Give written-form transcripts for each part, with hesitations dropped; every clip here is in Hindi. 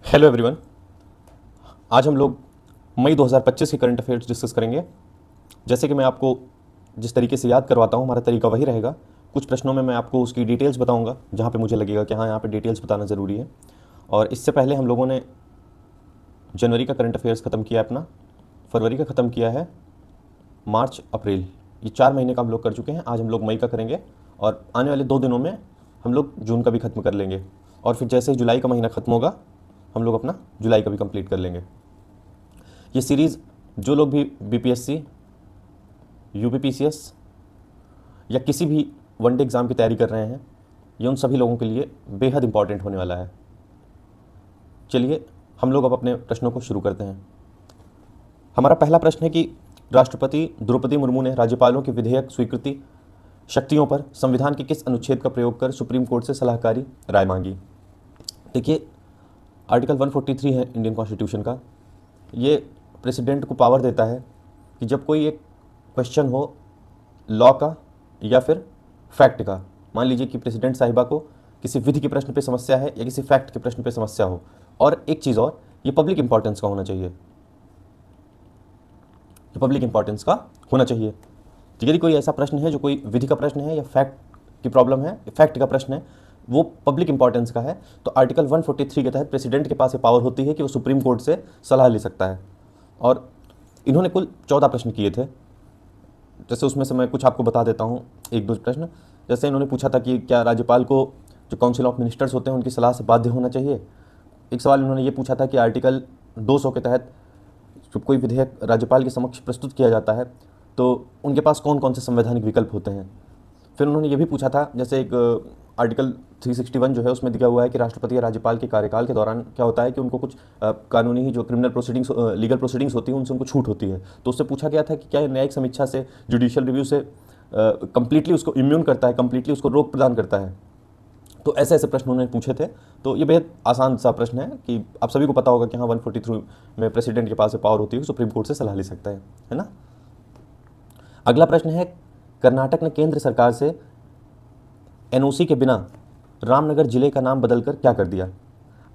Hello everyone. आज हम लोग मई 2025 के करंट अफेयर्स डिस्कस करेंगे। जैसे कि मैं आपको जिस तरीके से याद करवाता हूँ, हमारा तरीका वही रहेगा। कुछ प्रश्नों में मैं आपको उसकी डिटेल्स बताऊंगा जहाँ पे मुझे लगेगा कि हाँ, यहाँ पे डिटेल्स बताना ज़रूरी है। और इससे पहले हम लोगों ने जनवरी का करंट अफेयर्स ख़त्म किया है अपना, फरवरी का ख़त्म किया है, मार्च अप्रैल, ये 4 महीने का हम लोग कर चुके हैं। आज हम लोग मई का करेंगे और आने वाले 2 दिनों में हम लोग जून का भी ख़त्म कर लेंगे। और फिर जैसे ही जुलाई का महीना ख़त्म होगा, हम लोग अपना जुलाई का भी कंप्लीट कर लेंगे। ये सीरीज़ जो लोग भी बीपीएससी, यूपीपीसीएस या किसी भी वनडे एग्ज़ाम की तैयारी कर रहे हैं, ये उन सभी लोगों के लिए बेहद इंपॉर्टेंट होने वाला है। चलिए हम लोग अब अपने प्रश्नों को शुरू करते हैं। हमारा पहला प्रश्न है कि राष्ट्रपति द्रौपदी मुर्मू ने राज्यपालों की विधेयक स्वीकृति शक्तियों पर संविधान के किस अनुच्छेद का प्रयोग कर सुप्रीम कोर्ट से सलाहकारी राय मांगी। देखिए, आर्टिकल 143 है इंडियन कॉन्स्टिट्यूशन का। ये प्रेसिडेंट को पावर देता है कि जब कोई एक क्वेश्चन हो लॉ का या फिर फैक्ट का, मान लीजिए कि प्रेसिडेंट साहिबा को किसी विधि के प्रश्न पे समस्या है या किसी फैक्ट के प्रश्न पे समस्या हो, और एक चीज़ और, ये पब्लिक इंपॉर्टेंस का होना चाहिए, ये पब्लिक इंपॉर्टेंस का होना चाहिए। तो यदि कोई ऐसा प्रश्न है जो कोई विधि का प्रश्न है या फैक्ट की प्रॉब्लम है, फैक्ट का प्रश्न है, वो पब्लिक इंपॉर्टेंस का है, तो आर्टिकल 143 के तहत प्रेसिडेंट के पास ये पावर होती है कि वो सुप्रीम कोर्ट से सलाह ले सकता है। और इन्होंने कुल 14 प्रश्न किए थे। जैसे उसमें से मैं कुछ आपको बता देता हूँ, एक दो प्रश्न। जैसे इन्होंने पूछा था कि क्या राज्यपाल को जो काउंसिल ऑफ मिनिस्टर्स होते हैं उनकी सलाह से बाध्य होना चाहिए। एक सवाल इन्होंने ये पूछा था कि आर्टिकल 200 के तहत जब कोई विधेयक राज्यपाल के समक्ष प्रस्तुत किया जाता है तो उनके पास कौन कौन से संवैधानिक विकल्प होते हैं। फिर उन्होंने ये भी पूछा था, जैसे एक आर्टिकल 361 जो है उसमें दिया हुआ है कि राष्ट्रपति या राज्यपाल के कार्यकाल के दौरान क्या होता है कि उनको कुछ कानूनी जो क्रिमिनल प्रोसीडिंग्स, लीगल प्रोसीडिंग्स होती हैं, उनसे उनको छूट होती है। तो उससे पूछा गया था कि क्या न्यायिक समीक्षा से, जुडिशियल रिव्यू से कंप्लीटली उसको इम्यून करता है, कंप्लीटली उसको रोक प्रदान करता है। तो ऐसे ऐसे प्रश्न उन्होंने पूछे थे। तो ये बेहद आसान सा प्रश्न है कि आप सभी को पता होगा कि हाँ, 143 में प्रेसिडेंट के पास पावर होती है, सुप्रीम कोर्ट से सलाह ले सकता है ना। अगला प्रश्न है, कर्नाटक ने केंद्र सरकार से एनओसी के बिना रामनगर जिले का नाम बदलकर क्या कर दिया।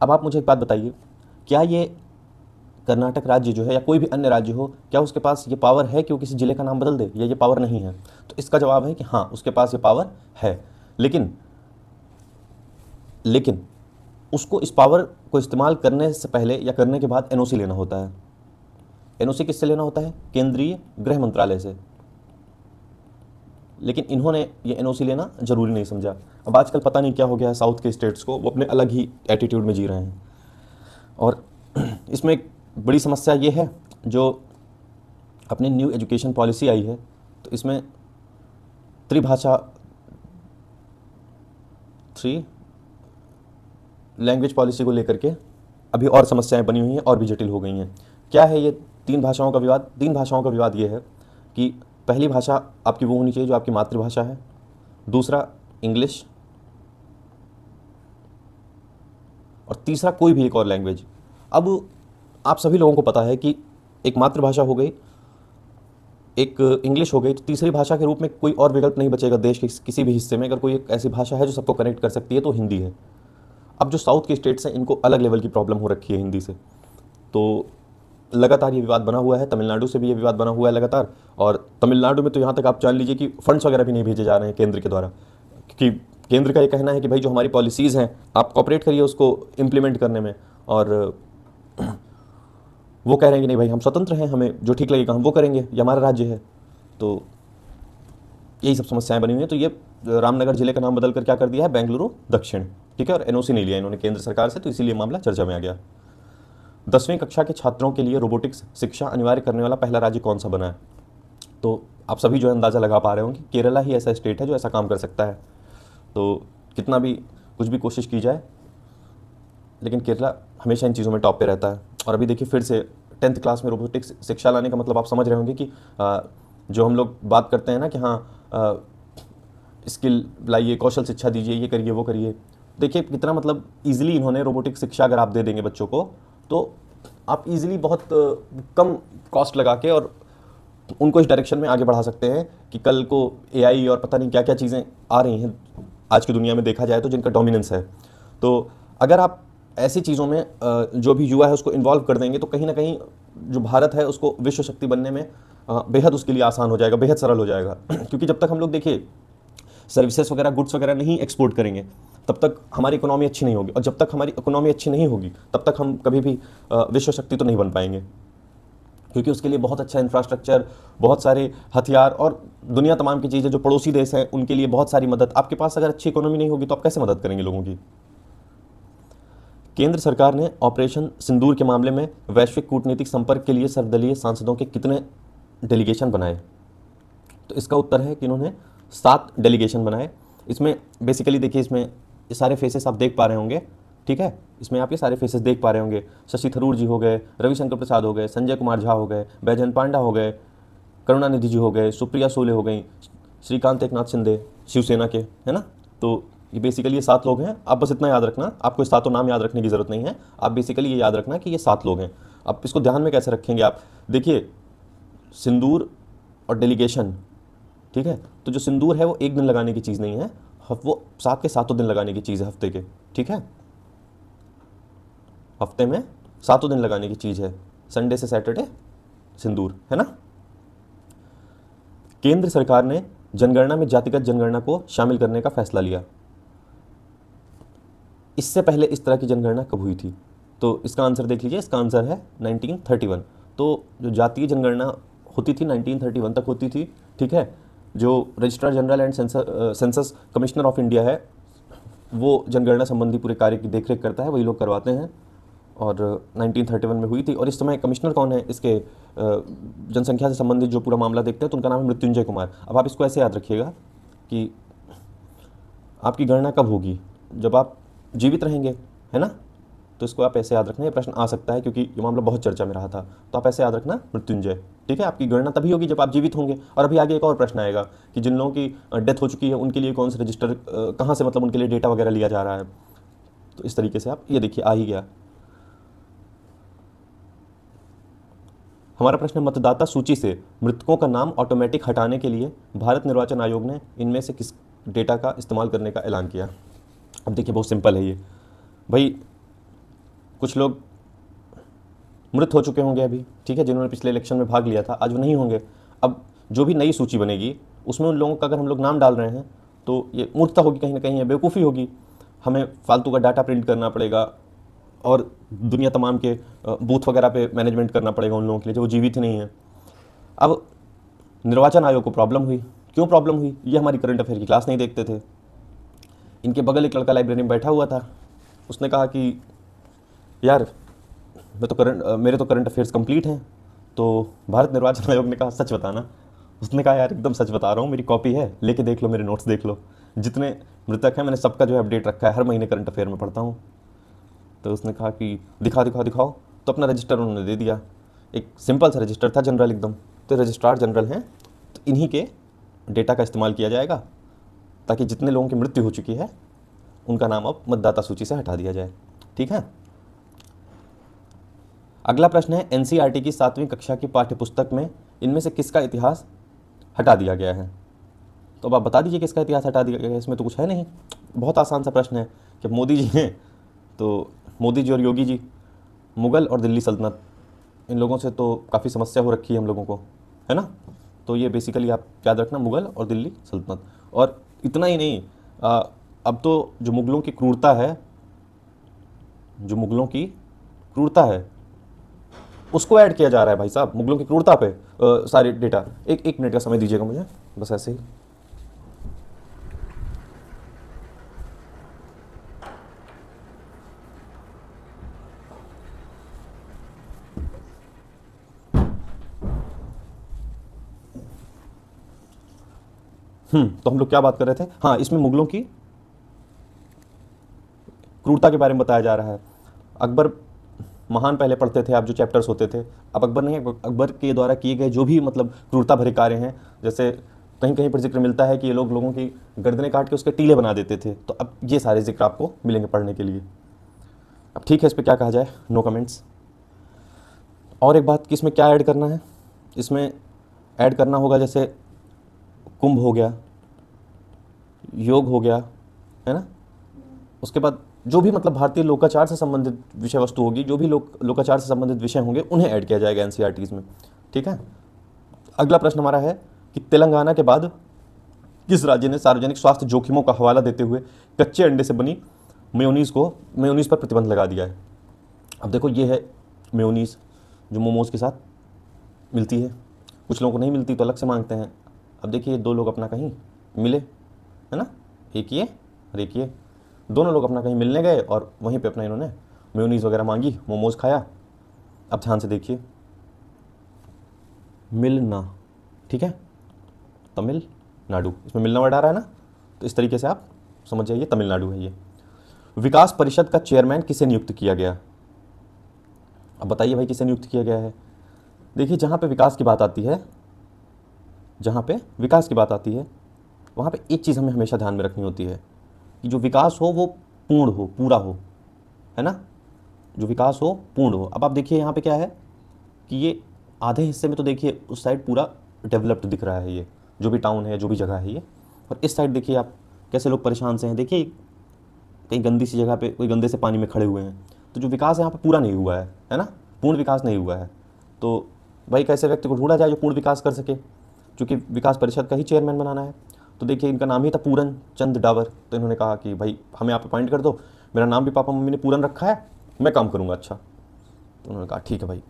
अब आप मुझे एक बात बताइए, क्या ये कर्नाटक राज्य जो है या कोई भी अन्य राज्य हो, क्या उसके पास ये पावर है कि वो किसी जिले का नाम बदल दे, या ये पावर नहीं है। तो इसका जवाब है कि हाँ, उसके पास ये पावर है, लेकिन उसको इस पावर को इस्तेमाल करने से पहले या करने के बाद एनओसी लेना होता है। एनओसी किससे लेना होता है? केंद्रीय गृह मंत्रालय से। लेकिन इन्होंने ये एनओसी लेना जरूरी नहीं समझा। अब आजकल पता नहीं क्या हो गया है साउथ के स्टेट्स को, वो अपने अलग ही एटीट्यूड में जी रहे हैं। और इसमें एक बड़ी समस्या ये है, जो अपनी न्यू एजुकेशन पॉलिसी आई है, तो इसमें त्रिभाषा, 3 लैंग्वेज पॉलिसी को लेकर के अभी और समस्याएं बनी हुई हैं और भी जटिल हो गई हैं। क्या है ये 3 भाषाओं का विवाद? 3 भाषाओं का विवाद ये है कि पहली भाषा आपकी वो होनी चाहिए जो आपकी मातृभाषा है, दूसरा इंग्लिश, और तीसरा कोई भी एक और लैंग्वेज। अब आप सभी लोगों को पता है कि एक मातृभाषा हो गई, एक इंग्लिश हो गई, तो तीसरी भाषा के रूप में कोई और विकल्प नहीं बचेगा देश के किसी भी हिस्से में। अगर कोई एक ऐसी भाषा है जो सबको कनेक्ट कर सकती है तो हिंदी है। अब जो साउथ के स्टेट्स हैं, इनको अलग लेवल की प्रॉब्लम हो रखी है हिंदी से, तो लगातार ये विवाद बना हुआ है। तमिलनाडु से भी ये विवाद बना हुआ है लगातार, और तमिलनाडु में तो यहाँ तक आप जान लीजिए कि फंड्स वगैरह भी नहीं भेजे जा रहे हैं केंद्र के द्वारा, क्योंकि केंद्र का ये कहना है कि भाई जो हमारी पॉलिसीज़ हैं आप कॉपरेट करिए उसको इम्प्लीमेंट करने में, और वो कह रहे हैं कि नहीं भाई, हम स्वतंत्र हैं, हमें जो ठीक लगेगा हम वो करेंगे, ये हमारा राज्य है। तो यही सब समस्याएं बनी हुई हैं। तो ये रामनगर जिले का नाम बदल कर क्या कर दिया है? बेंगलुरु दक्षिण, ठीक है। और एनओसी नहीं लिया इन्होंने केंद्र सरकार से, तो इसीलिए मामला चर्चा में आ गया। 10वीं कक्षा के छात्रों के लिए रोबोटिक्स शिक्षा अनिवार्य करने वाला पहला राज्य कौन सा बना है? तो आप सभी जो है अंदाज़ा लगा पा रहे होंगे, केरला ही ऐसा स्टेट है जो ऐसा काम कर सकता है। तो कितना भी कुछ भी कोशिश की जाए, लेकिन केरला हमेशा इन चीज़ों में टॉप पे रहता है। और अभी देखिए फिर से 10th क्लास में रोबोटिक्स शिक्षा लाने का मतलब आप समझ रहे होंगे कि जो हम लोग बात करते हैं ना कि हाँ, स्किल लाइए, कौशल शिक्षा दीजिए, ये करिए वो करिए। देखिए कितना मतलब ईजिली इन्होंने रोबोटिक्स शिक्षा अगर आप दे देंगे बच्चों को, तो आप इजीली बहुत कम कॉस्ट लगा के और उनको इस डायरेक्शन में आगे बढ़ा सकते हैं कि कल को एआई और पता नहीं क्या क्या चीज़ें आ रही हैं आज की दुनिया में देखा जाए तो, जिनका डोमिनेंस है। तो अगर आप ऐसी चीज़ों में जो भी युवा है उसको इन्वॉल्व कर देंगे तो कहीं ना कहीं जो भारत है उसको विश्व शक्ति बनने में बेहद उसके लिए आसान हो जाएगा, बेहद सरल हो जाएगा। क्योंकि जब तक हम लोग देखिए सर्विसेज वगैरह, गुड्स वगैरह नहीं एक्सपोर्ट करेंगे तब तक हमारी इकोनॉमी अच्छी नहीं होगी, और जब तक हमारी इकोनॉमी अच्छी नहीं होगी तब तक हम कभी भी विश्व शक्ति तो नहीं बन पाएंगे। क्योंकि उसके लिए बहुत अच्छा इंफ्रास्ट्रक्चर, बहुत सारे हथियार और दुनिया तमाम की चीज़ें, जो पड़ोसी देश हैं उनके लिए बहुत सारी मदद। आपके पास अगर अच्छी इकोनॉमी नहीं होगी तो आप कैसे मदद करेंगे लोगों की। केंद्र सरकार ने ऑपरेशन सिंदूर के मामले में वैश्विक कूटनीतिक संपर्क के लिए सर्वदलीय सांसदों के कितने डेलीगेशन बनाए? तो इसका उत्तर है कि इन्होंने 7 डेलीगेशन बनाए। इसमें बेसिकली देखिए, इसमें ये सारे फेसेस आप देख पा रहे होंगे, ठीक है, इसमें आप ये सारे फेसेस देख पा रहे होंगे। शशि थरूर जी हो गए, रविशंकर प्रसाद हो गए, संजय कुमार झा हो गए, बैजयंत पांडा हो गए, करुणानिधि जी हो गए, सुप्रिया सूले हो गई, श्रीकांत एकनाथ शिंदे शिवसेना के, है ना। तो ये बेसिकली ये 7 लोग हैं। आप बस इतना याद रखना, आपको इस 7 नाम याद रखने की ज़रूरत नहीं है, आप बेसिकली ये याद रखना कि ये 7 लोग हैं। अब इसको ध्यान में कैसे रखेंगे आप, देखिए सिंदूर और डेलीगेशन, ठीक है, तो जो सिंदूर है वो एक दिन लगाने की चीज़ नहीं है, वो 7 के 7 दिन लगाने की चीज़ है हफ्ते के, ठीक है, हफ्ते में 7 दिन लगाने की चीज़ है, संडे से सैटरडे सिंदूर, है ना। केंद्र सरकार ने जनगणना में जातिगत जनगणना को शामिल करने का फैसला लिया। इससे पहले इस तरह की जनगणना कब हुई थी? तो इसका आंसर देख लीजिए, इसका आंसर है 1931। तो जो जातीय जनगणना होती थी 1931 तक होती थी, ठीक है। जो registrar general and census commissioner of India है वो जनगणना संबंधी पूरे कार्य की देखरेख करता है, वही लोग करवाते हैं, और 1931 में हुई थी। और इस समय कमिश्नर कौन है इसके, जनसंख्या से संबंधित जो पूरा मामला देखते हैं तो उनका नाम है मृत्युंजय कुमार। अब आप इसको ऐसे याद रखिएगा कि आपकी गणना कब होगी, जब आप जीवित रहेंगे, है ना। तो इसको आप ऐसे याद रखना, ये प्रश्न आ सकता है क्योंकि ये मामला बहुत चर्चा में रहा था। तो आप ऐसे याद रखना मृत्युंजय, ठीक है। आपकी गणना तभी होगी जब आप जीवित होंगे। और अभी आगे एक और प्रश्न आएगा कि जिन लोगों की डेथ हो चुकी है उनके लिए कौन से रजिस्टर, कहाँ से मतलब उनके लिए डेटा वगैरह लिया जा रहा है। तो इस तरीके से आप ये देखिए, आ ही गया हमारा प्रश्न। मतदाता सूची से मृतकों का नाम ऑटोमेटिक हटाने के लिए भारत निर्वाचन आयोग ने इनमें से किस डेटा का इस्तेमाल करने का ऐलान किया? अब देखिए बहुत सिंपल है ये भाई, कुछ लोग मृत हो चुके होंगे अभी, ठीक है, जिन्होंने पिछले इलेक्शन में भाग लिया था, आज वो नहीं होंगे। अब जो भी नई सूची बनेगी उसमें उन लोगों का अगर हम लोग नाम डाल रहे हैं तो ये मूर्खता होगी, कहीं ना कहीं ये बेवकूफ़ी होगी। हमें फालतू का डाटा प्रिंट करना पड़ेगा और दुनिया तमाम के बूथ वगैरह पे मैनेजमेंट करना पड़ेगा उन लोगों के लिए जो जीवित ही नहीं है। अब निर्वाचन आयोग को प्रॉब्लम हुई। क्यों प्रॉब्लम हुई? ये हमारी करंट अफेयर की क्लास नहीं देखते थे। इनके बगल एक लड़का लाइब्रेरी में बैठा हुआ था, उसने कहा कि यार मेरे तो करंट अफेयर्स कंप्लीट हैं। तो भारत निर्वाचन आयोग ने कहा सच बताना। उसने कहा यार एकदम सच बता रहा हूँ, मेरी कॉपी है, लेके देख लो, मेरे नोट्स देख लो, जितने मृतक हैं मैंने सबका जो है अपडेट रखा है, हर महीने करंट अफेयर में पढ़ता हूँ। तो उसने कहा कि दिखाओ। तो अपना रजिस्टर उन्होंने दे दिया। एक सिंपल सा रजिस्टर था, जनरल एकदम। तो रजिस्ट्रार जनरल हैं, तो इन्हीं के डेटा का इस्तेमाल किया जाएगा ताकि जितने लोगों की मृत्यु हो चुकी है उनका नाम अब मतदाता सूची से हटा दिया जाए, ठीक है। अगला प्रश्न है, एनसीईआरटी की 7वीं कक्षा की पाठ्यपुस्तक में इनमें से किसका इतिहास हटा दिया गया है? तो अब आप बता दीजिए किसका इतिहास हटा दिया गया है, इसमें तो कुछ है नहीं। बहुत आसान सा प्रश्न है कि मोदी जी हैं तो मोदी जी और योगी जी, मुग़ल और दिल्ली सल्तनत, इन लोगों से तो काफ़ी समस्या हो रखी है हम लोगों को, है ना। तो ये बेसिकली आप याद रखना, मुग़ल और दिल्ली सल्तनत। और इतना ही नहीं, अब तो जो मुग़लों की क्रूरता है उसको ऐड किया जा रहा है भाई साहब, मुग़लों की क्रूरता पे सारे डेटा। एक मिनट का समय दीजिएगा मुझे, बस ऐसे ही। तो हम लोग क्या बात कर रहे थे? हाँ, इसमें मुग़लों की क्रूरता के बारे में बताया जा रहा है। अकबर महान पहले पढ़ते थे आप, जो चैप्टर्स होते थे। अब अकबर नहीं, अकबर के द्वारा किए गए जो भी मतलब क्रूरता भरे कार्य हैं, जैसे कहीं कहीं पर जिक्र मिलता है कि ये लोगों की गर्दनें काट के उसके टीले बना देते थे। तो अब ये सारे जिक्र आपको मिलेंगे पढ़ने के लिए। अब ठीक है, इस पर क्या कहा जाए, नो कमेंट्स। और एक बात कि इसमें क्या ऐड करना है, इसमें ऐड करना होगा जैसे कुंभ हो गया, योग हो गया, है ना। उसके बाद जो भी मतलब भारतीय लोकाचार से संबंधित विषय वस्तु होगी, जो भी लोकाचार से संबंधित विषय होंगे उन्हें ऐड किया जाएगा एनसीईआरटीज़ में। ठीक है। अगला प्रश्न हमारा है कि तेलंगाना के बाद किस राज्य ने सार्वजनिक स्वास्थ्य जोखिमों का हवाला देते हुए कच्चे अंडे से बनी मेयोनीज़ पर प्रतिबंध लगा दिया है। अब देखो ये है मेयोनीज़ जो मोमोज़ के साथ मिलती है, कुछ लोगों को नहीं मिलती तो अलग से मांगते हैं। अब देखिए दो लोग अपना कहीं मिले, है ना, एक ये और एक ये, दोनों लोग अपना कहीं मिलने गए और वहीं पे अपना इन्होंने मेयोनीज़ वगैरह मांगी, मोमोज़ खाया। अब ध्यान से देखिए, मिलना, ठीक है, तमिलनाडु, इसमें मिलना वर्ड आ रहा है ना, तो इस तरीके से आप समझ जाइए तमिलनाडु है ये। विकास परिषद का चेयरमैन किसे नियुक्त किया गया? अब बताइए भाई किसे नियुक्त किया गया है? देखिए जहाँ पे विकास की बात आती है, जहाँ पे विकास की बात आती है वहाँ पे एक चीज़ हमें हमेशा ध्यान में रखनी होती है कि जो विकास हो वो पूर्ण हो, पूरा हो, है ना, जो विकास हो पूर्ण हो। अब आप देखिए यहाँ पे क्या है कि ये आधे हिस्से में तो देखिए उस साइड पूरा डेवलप्ड दिख रहा है, ये जो भी टाउन है, जो भी जगह है ये, और इस साइड देखिए आप कैसे लोग परेशान से हैं। देखिए कहीं गंदी सी जगह पे कोई गंदे से पानी में खड़े हुए हैं, तो जो विकास है यहाँ पे पूरा नहीं हुआ है ना, पूर्ण विकास नहीं हुआ है। तो भाई कैसे व्यक्ति को ढूंढा जाए जो पूर्ण विकास कर सके, क्योंकि विकास परिषद का ही चेयरमैन बनाना है। तो देखिए इनका नाम ही था पूरन चंद डावर, तो इन्होंने कहा कि भाई हमें आप अपॉइंट कर दो, मेरा नाम भी पापा मम्मी ने पूरन रखा है, मैं काम करूँगा अच्छा। तो उन्होंने कहा ठीक है भाई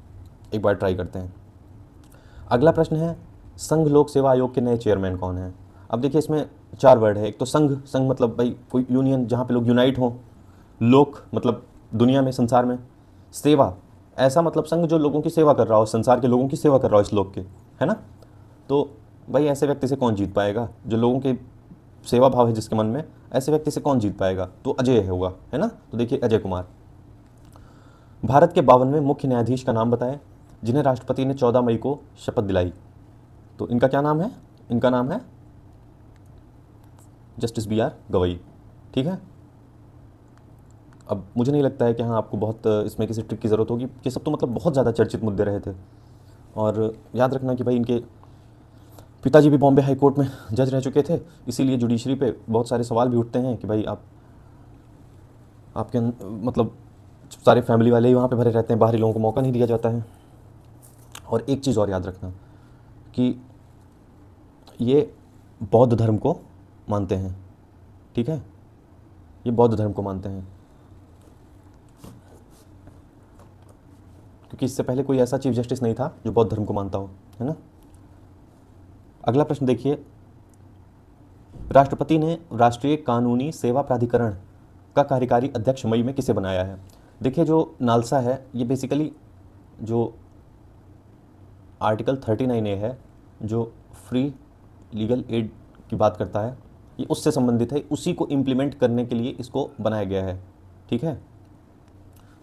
एक बार ट्राई करते हैं। अगला प्रश्न है संघ लोक सेवा आयोग के नए चेयरमैन कौन हैं? अब देखिए इसमें 4 वर्ड है। एक तो संघ, संघ मतलब भाई कोई यूनियन जहाँ पे लोग यूनाइट हों, लोक मतलब दुनिया में, संसार में, सेवा ऐसा मतलब संघ जो लोगों की सेवा कर रहा हो, संसार के लोगों की सेवा कर रहा हो इस लोक के, है ना। तो भाई ऐसे व्यक्ति से कौन जीत पाएगा? जो लोगों के सेवा भाव है जिसके मन में, ऐसे व्यक्ति से कौन जीत पाएगा? तो अजय होगा, है ना। तो देखिए अजय कुमार। भारत के 52वें मुख्य न्यायाधीश का नाम बताएं जिन्हें राष्ट्रपति ने 14 मई को शपथ दिलाई। तो इनका क्या नाम है? इनका नाम है जस्टिस BR गवई। ठीक है। अब मुझे नहीं लगता है कि हाँ आपको बहुत इसमें किसी ट्रिक की ज़रूरत होगी, कि सब तो मतलब बहुत ज़्यादा चर्चित मुद्दे रहे थे। और याद रखना कि भाई इनके पिताजी भी बॉम्बे हाई कोर्ट में जज रह चुके थे, इसीलिए जुडिशरी पे बहुत सारे सवाल भी उठते हैं कि भाई आपके मतलब सारे फैमिली वाले ही वहाँ पे भरे रहते हैं, बाहरी लोगों को मौका नहीं दिया जाता है। और एक चीज़ और याद रखना कि ये बौद्ध धर्म को मानते हैं, ठीक है, ये बौद्ध धर्म को मानते हैं, क्योंकि इससे पहले कोई ऐसा चीफ जस्टिस नहीं था जो बौद्ध धर्म को मानता हो, है ना। अगला प्रश्न देखिए, राष्ट्रपति ने राष्ट्रीय कानूनी सेवा प्राधिकरण का कार्यकारी अध्यक्ष मई में किसे बनाया है? देखिए जो नालसा है ये बेसिकली जो आर्टिकल 39A है जो फ्री लीगल एड की बात करता है, ये उससे संबंधित है, उसी को इम्प्लीमेंट करने के लिए इसको बनाया गया है। ठीक है,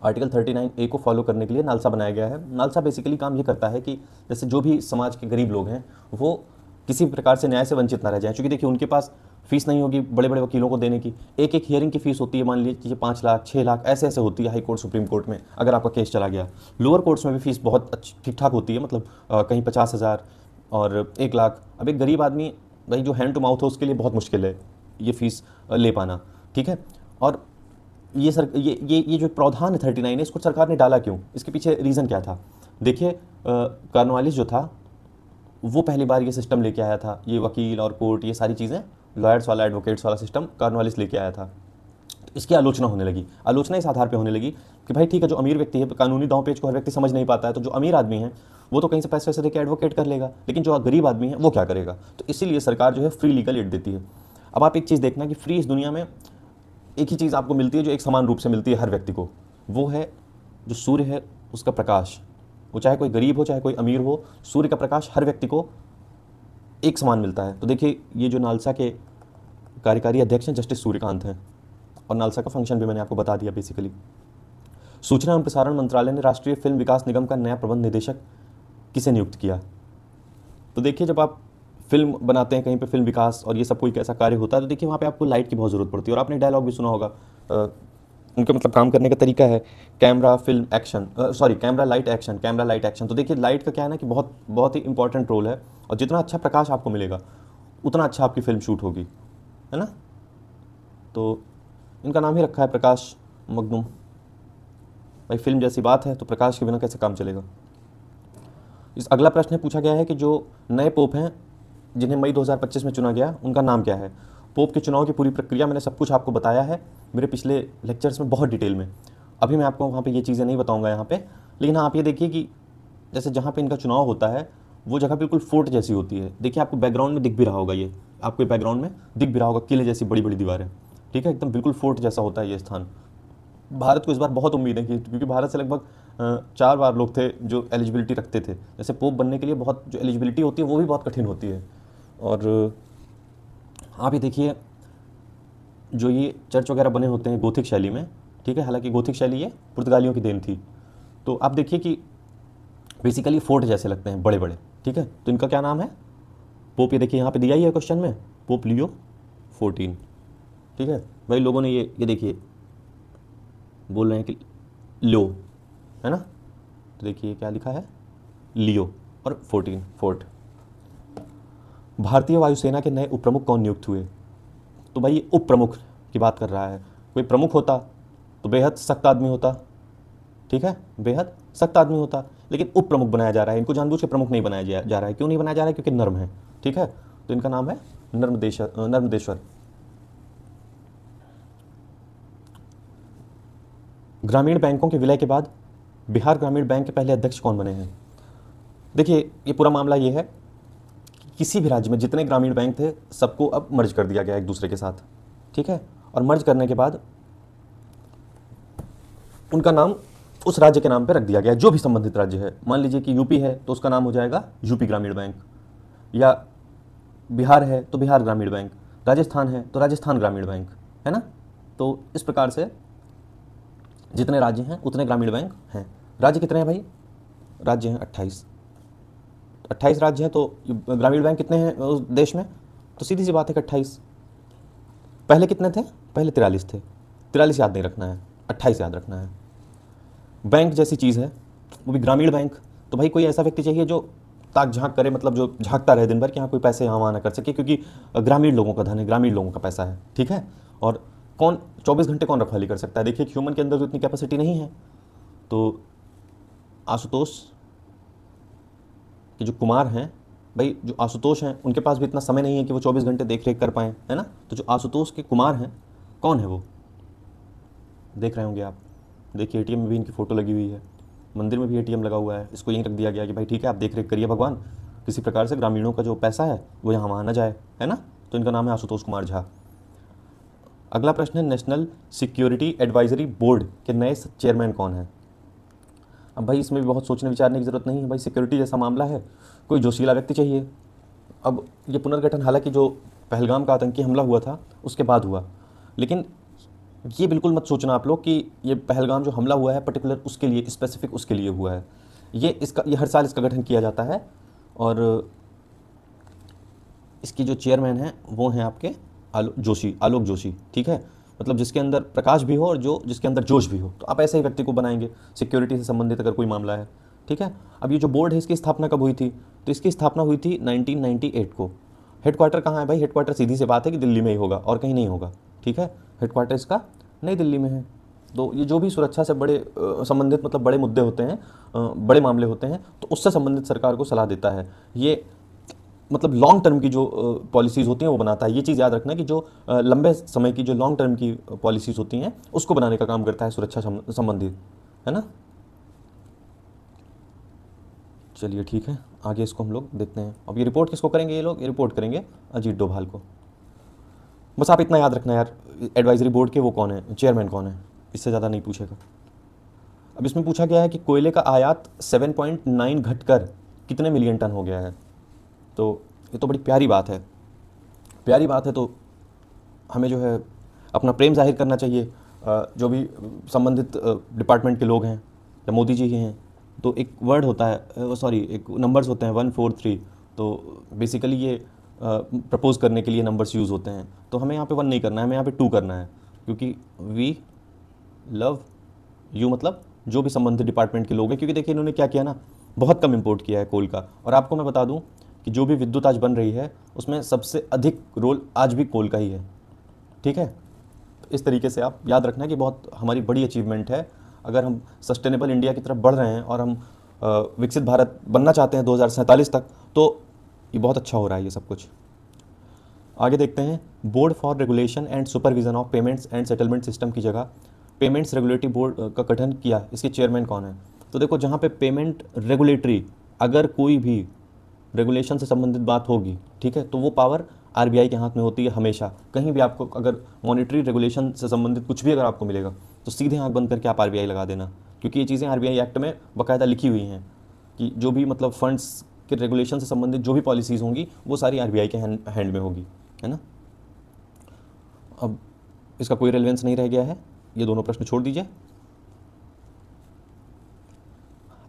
आर्टिकल 39A को फॉलो करने के लिए नालसा बनाया गया है। नालसा बेसिकली काम ये करता है कि जैसे जो भी समाज के गरीब लोग हैं वो किसी प्रकार से न्याय से वंचित ना रह जाएं, क्योंकि देखिए उनके पास फीस नहीं होगी बड़े बड़े वकीलों को देने की। एक एक हियरिंग की फीस होती है, मान लीजिए 5 लाख 6 लाख ऐसे ऐसे होती है हाई कोर्ट सुप्रीम कोर्ट में, अगर आपका केस चला गया। लोअर कोर्ट्स में भी फीस बहुत अच्छी ठीक ठाक होती है, मतलब कहीं 50,000 और 1 लाख। अब एक गरीब आदमी भाई जो हैंड टू माउथ हो उसके लिए बहुत मुश्किल है ये फीस ले पाना। ठीक है, और ये जो प्रावधान है 39 है इसको सरकार ने डाला क्यों, इसके पीछे रीज़न क्या था? देखिए कॉर्नवालिस जो था वो पहली बार ये सिस्टम लेके आया था, ये वकील और कोर्ट ये सारी चीज़ें, लॉयर्स वाला एडवोकेट्स वाला सिस्टम कॉर्नवालिस लेके आया था। तो इसकी आलोचना होने लगी, आलोचना इस आधार पे होने लगी कि भाई ठीक है जो अमीर व्यक्ति है कानूनी दांव पेच को हर व्यक्ति समझ नहीं पाता है, तो जो अमीर आदमी है वो तो कहीं से पैसे वैसे देकर एडवोकेट कर लेगा, लेकिन जो गरीब आदमी है वो क्या करेगा? तो इसीलिए सरकार जो है फ्री लीगल एड देती है। अब आप एक चीज़ देखना कि फ्री इस दुनिया में एक ही चीज़ आपको मिलती है जो एक समान रूप से मिलती है हर व्यक्ति को, वो है जो सूर्य है उसका प्रकाश। वो चाहे कोई गरीब हो चाहे कोई अमीर हो, सूर्य का प्रकाश हर व्यक्ति को एक समान मिलता है। तो देखिए ये जो नालसा के कार्यकारी अध्यक्ष हैं जस्टिस सूर्यकांत हैं, और नालसा का फंक्शन भी मैंने आपको बता दिया बेसिकली। सूचना एवं प्रसारण मंत्रालय ने राष्ट्रीय फिल्म विकास निगम का नया प्रबंध निदेशक किसे नियुक्त किया? तो देखिए जब आप फिल्म बनाते हैं कहीं पे फिल्म विकास और ये सब कोई कैसा कार्य होता है, तो देखिए वहाँ पे आपको लाइट की बहुत ज़रूरत पड़ती है, और आपने डायलॉग भी सुना होगा। उनका मतलब काम करने का तरीका है camera film action, camera light action, camera light action. तो देखिए लाइट का क्या है ना कि बहुत बहुत ही इंपॉर्टेंट रोल है, और जितना अच्छा प्रकाश आपको मिलेगा उतना अच्छा आपकी फिल्म शूट होगी, है ना। तो इनका नाम ही रखा है प्रकाश मखदूम। भाई फिल्म जैसी बात है, तो प्रकाश के बिना कैसे काम चलेगा। इस अगला प्रश्न पूछा गया है कि जो नए पोप हैं जिन्हें मई 2025 में चुना गया, उनका नाम क्या है। पोप के चुनाव की पूरी प्रक्रिया मैंने सब कुछ आपको बताया है मेरे पिछले लेक्चर्स में बहुत डिटेल में। अभी मैं आपको वहाँ पे ये चीज़ें नहीं बताऊँगा यहाँ पे, लेकिन हाँ आप ये देखिए कि जैसे जहाँ पे इनका चुनाव होता है वो जगह बिल्कुल फोर्ट जैसी होती है। देखिए आपको बैकग्राउंड में दिख भी रहा होगा, ये आपको बैकग्राउंड में दिख भी रहा होगा किले जैसी बड़ी बड़ी दीवारें, ठीक है, एकदम बिल्कुल फोर्ट जैसा होता है ये स्थान। भारत को इस बार बहुत उम्मीद है कि क्योंकि भारत से लगभग 4 बार लोग थे जो एलिजिबिलिटी रखते थे। जैसे पोप बनने के लिए बहुत जो एलिजिबिलिटी होती है वो भी बहुत कठिन होती है। और आप ये देखिए जो ये चर्च वगैरह बने होते हैं गोथिक शैली में, ठीक है, हालांकि गोथिक शैली ये पुर्तगालियों की देन थी। तो आप देखिए कि बेसिकली फोर्ट जैसे लगते हैं बड़े बड़े, ठीक है। तो इनका क्या नाम है, पोप, ये देखिए यहाँ पे दिया ही है क्वेश्चन में, पोप लियो 14, ठीक है। भाई लोगों ने ये देखिए बोल रहे हैं कि लो, है ना, तो देखिए क्या लिखा है, लियो और 14 फोर्ट। भारतीय वायुसेना के नए उप प्रमुख कौन नियुक्त हुए। तो भाई ये उप प्रमुख की बात कर रहा है। कोई प्रमुख होता तो बेहद सख्त आदमी होता, ठीक है, बेहद सख्त आदमी होता, लेकिन उप प्रमुख बनाया जा रहा है। इनको जानबूझ के प्रमुख नहीं बनाया जा रहा है। क्यों नहीं बनाया जा रहा है, क्योंकि नर्म है, ठीक है। तो इनका नाम है नर्मदेश्वर। ग्रामीण बैंकों के विलय के बाद बिहार ग्रामीण बैंक के पहले अध्यक्ष कौन बने हैं। देखिए ये पूरा मामला ये है कि किसी भी राज्य में जितने ग्रामीण बैंक थे सबको अब मर्ज कर दिया गया एक दूसरे के साथ, ठीक है। और मर्ज करने के बाद उनका नाम उस राज्य के नाम पे रख दिया गया, जो भी संबंधित राज्य है। मान लीजिए कि यूपी है तो उसका नाम हो जाएगा यूपी ग्रामीण बैंक, या बिहार है तो बिहार ग्रामीण बैंक, राजस्थान है तो राजस्थान ग्रामीण बैंक, है ना। तो इस प्रकार से जितने राज्य हैं उतने ग्रामीण बैंक हैं। राज्य कितने हैं भाई, राज्य हैं 28 राज्य हैं, तो ग्रामीण बैंक कितने हैं उस देश में, तो सीधी सी बात है कि 28। पहले कितने थे, पहले 43 थे। 43 याद नहीं रखना है, 28 याद रखना है। बैंक जैसी चीज़ है, वो भी ग्रामीण बैंक। तो भाई कोई ऐसा व्यक्ति चाहिए जो ताक झांक करे, मतलब जो झांकता रहे दिन भर कि हाँ कोई पैसे यहाँ वहाँ ना कर सके, क्योंकि ग्रामीण लोगों का धन है, ग्रामीण लोगों का पैसा है, ठीक है। और कौन 24 घंटे कौन रखवाली कर सकता है। देखिए ह्यूमन के अंदर तो इतनी कैपेसिटी नहीं है। तो आशुतोष के जो कुमार हैं, भाई जो आशुतोष हैं उनके पास भी इतना समय नहीं है कि वो 24 घंटे देख रेख कर पाएँ, है ना। तो जो आशुतोष के कुमार हैं, कौन है वो, देख रहे होंगे आप। देखिए एटीएम में भी इनकी फ़ोटो लगी हुई है, मंदिर में भी एटीएम लगा हुआ है। इसको यहीं रख दिया गया कि भाई ठीक है आप देख रेख करिए भगवान, किसी प्रकार से ग्रामीणों का जो पैसा है वो यहाँ वहाँ ना जाए, है ना। तो इनका नाम है आशुतोष कुमार झा। अगला प्रश्न है, नेशनल सिक्योरिटी एडवाइजरी बोर्ड के नए चेयरमैन कौन है। अब भाई इसमें भी बहुत सोचने विचारने की ज़रूरत नहीं है। भाई सिक्योरिटी जैसा मामला है, कोई जोशीला व्यक्ति चाहिए। अब ये पुनर्गठन हालांकि जो पहलगाम का आतंकी हमला हुआ था उसके बाद हुआ, लेकिन ये बिल्कुल मत सोचना आप लोग कि ये पहलगाम जो हमला हुआ है पर्टिकुलर उसके लिए, स्पेसिफिक उसके लिए हुआ है। ये हर साल इसका गठन किया जाता है, और इसकी जो चेयरमैन हैं वो हैं आपके आलोक जोशी, ठीक है। मतलब जिसके अंदर प्रकाश भी हो और जिसके अंदर जोश भी हो, तो आप ऐसे ही व्यक्ति को बनाएंगे सिक्योरिटी से संबंधित अगर कोई मामला है, ठीक है। अब ये जो बोर्ड है इसकी स्थापना कब हुई थी, तो इसकी स्थापना हुई थी 1998 को। हेडक्वार्टर कहाँ है भाई, हेडक्वार्टर सीधी सी बात है कि दिल्ली में ही होगा और कहीं नहीं होगा, ठीक है। हेडक्वार्टर इसका नई दिल्ली में है। तो ये जो भी सुरक्षा से बड़े संबंधित मतलब बड़े मुद्दे होते हैं, बड़े मामले होते हैं, तो उससे संबंधित सरकार को सलाह देता है। ये मतलब लॉन्ग टर्म की जो पॉलिसीज़ होती हैं वो बनाता है। ये चीज़ याद रखना कि जो लंबे समय की जो लॉन्ग टर्म की पॉलिसीज़ होती हैं उसको बनाने का काम करता है सुरक्षा संबंधित, है ना। चलिए ठीक है, आगे इसको हम लोग देखते हैं। अब ये रिपोर्ट किसको करेंगे, ये लोग ये रिपोर्ट करेंगे अजीत डोभाल को। बस आप इतना याद रखना यार, एडवाइजरी बोर्ड के वो कौन है, चेयरमैन कौन है, इससे ज़्यादा नहीं पूछेगा। अब इसमें पूछा गया है कि कोयले का आयात 7.9 घटकर कितने मिलियन टन हो गया है। तो ये तो बड़ी प्यारी बात है, प्यारी बात है। तो हमें जो है अपना प्रेम जाहिर करना चाहिए, जो भी संबंधित डिपार्टमेंट के लोग हैं या मोदी जी ही हैं। तो एक वर्ड होता है, सॉरी एक नंबर्स होते हैं 143, तो बेसिकली ये प्रपोज करने के लिए नंबर्स यूज़ होते हैं। तो हमें यहाँ पे 1 नहीं करना है, हमें यहाँ पे 2 करना है, क्योंकि वी लव यू मतलब जो भी संबंधित डिपार्टमेंट के लोग हैं। क्योंकि देखिए इन्होंने क्या किया ना, बहुत कम इंपोर्ट किया है कोल का। और आपको मैं बता दूं कि जो भी विद्युत आज बन रही है उसमें सबसे अधिक रोल आज भी कोल का ही है, ठीक है। तो इस तरीके से आप याद रखना कि बहुत हमारी बड़ी अचीवमेंट है। अगर हम सस्टेनेबल इंडिया की तरफ बढ़ रहे हैं और हम विकसित भारत बनना चाहते हैं 2047 तक, तो ये बहुत अच्छा हो रहा है ये सब कुछ। आगे देखते हैं, board for regulation and supervision of payments and settlement system की जगह पेमेंट्स रेगुलेटरी बोर्ड का गठन किया, इसके चेयरमैन कौन है? तो देखो, जहाँ पे पेमेंट रेगुलेटरी, अगर कोई भी रेगुलेशन से संबंधित बात होगी, ठीक है, तो वो पावर आरबीआई के हाथ में होती है हमेशा। कहीं भी आपको अगर मॉनेटरी रेगुलेशन से संबंधित कुछ भी अगर आपको मिलेगा तो सीधे आंख बंद करके आप आरबीआई लगा देना, क्योंकि ये चीज़ें आरबीआई एक्ट में बाकायदा लिखी हुई हैं कि जो भी मतलब फंड्स के रेगुलेशन से संबंधित जो भी पॉलिसीज़ होंगी वो सारी आरबीआई के हैंड में होगी, है ना। अब इसका कोई रेलेवेंस नहीं रह गया है, ये दोनों प्रश्न छोड़ दीजिए।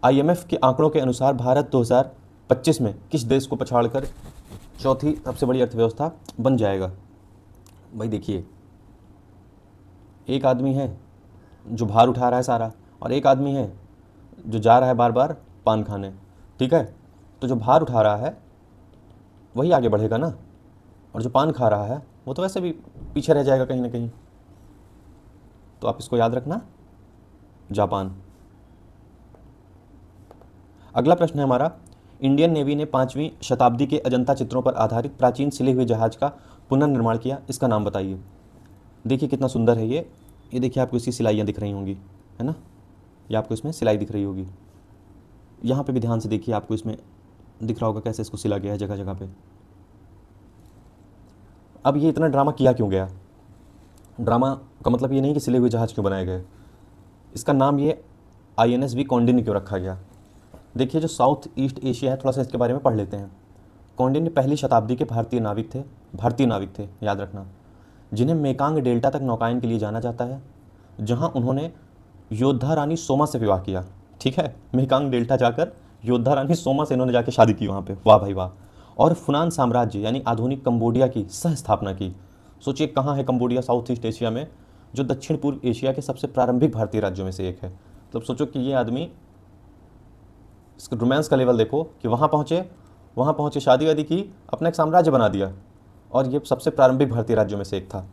आईएमएफ के आंकड़ों के अनुसार भारत 2025 में किस देश को पछाड़कर चौथी सबसे बड़ी अर्थव्यवस्था बन जाएगा? भाई देखिए, एक आदमी है जो भार उठा रहा है सारा, और एक आदमी है जो जा रहा है बार बार पान खाने, ठीक है। तो जो भार उठा रहा है वही आगे बढ़ेगा ना, और जो पान खा रहा है वो तो वैसे भी पीछे रह जाएगा कहीं ना कहीं। तो आप इसको याद रखना, जापान। अगला प्रश्न है हमारा, इंडियन नेवी ने 5वीं शताब्दी के अजंता चित्रों पर आधारित प्राचीन सिले हुए जहाज का पुनर्निर्माण किया, इसका नाम बताइए। देखिए कितना सुंदर है ये देखिए, आपको इसकी सिलाइयाँ दिख रही होंगी, है ना, ये आपको इसमें सिलाई दिख रही होगी। यहाँ पे भी ध्यान से देखिए, आपको इसमें दिख रहा होगा कैसे इसको सिला गया है जगह जगह पे। अब ये इतना ड्रामा किया क्यों गया? ड्रामा का मतलब ये नहीं कि सिले हुए जहाज क्यों बनाए गए, इसका नाम ये INSV कौंडिन्य क्यों रखा गया। देखिए, जो साउथ ईस्ट एशिया है, थोड़ा सा इसके बारे में पढ़ लेते हैं। कौंडिन्य पहली शताब्दी के भारतीय नाविक थे, याद रखना, जिन्हें मेकांग डेल्टा तक नौकायन के लिए जाना जाता है, जहां उन्होंने योद्धा रानी सोमा से विवाह किया, ठीक है। मेकांग डेल्टा जाकर योद्धा रानी सोमा से इन्होंने जाके शादी की वहाँ पे, वाह भाई वाह। और फुनान साम्राज्य यानी आधुनिक कंबोडिया की सह स्थापना की। सोचिए कहाँ है कंबोडिया? साउथ ईस्ट एशिया में, जो दक्षिण पूर्व एशिया के सबसे प्रारंभिक भारतीय राज्यों में से एक है। मतलब सोचो कि ये आदमी, इसका रोमांस का लेवल देखो कि वहाँ पहुँचे, शादी वादी की, अपना एक साम्राज्य बना दिया, और ये सबसे प्रारंभिक भारतीय राज्यों में से एक था।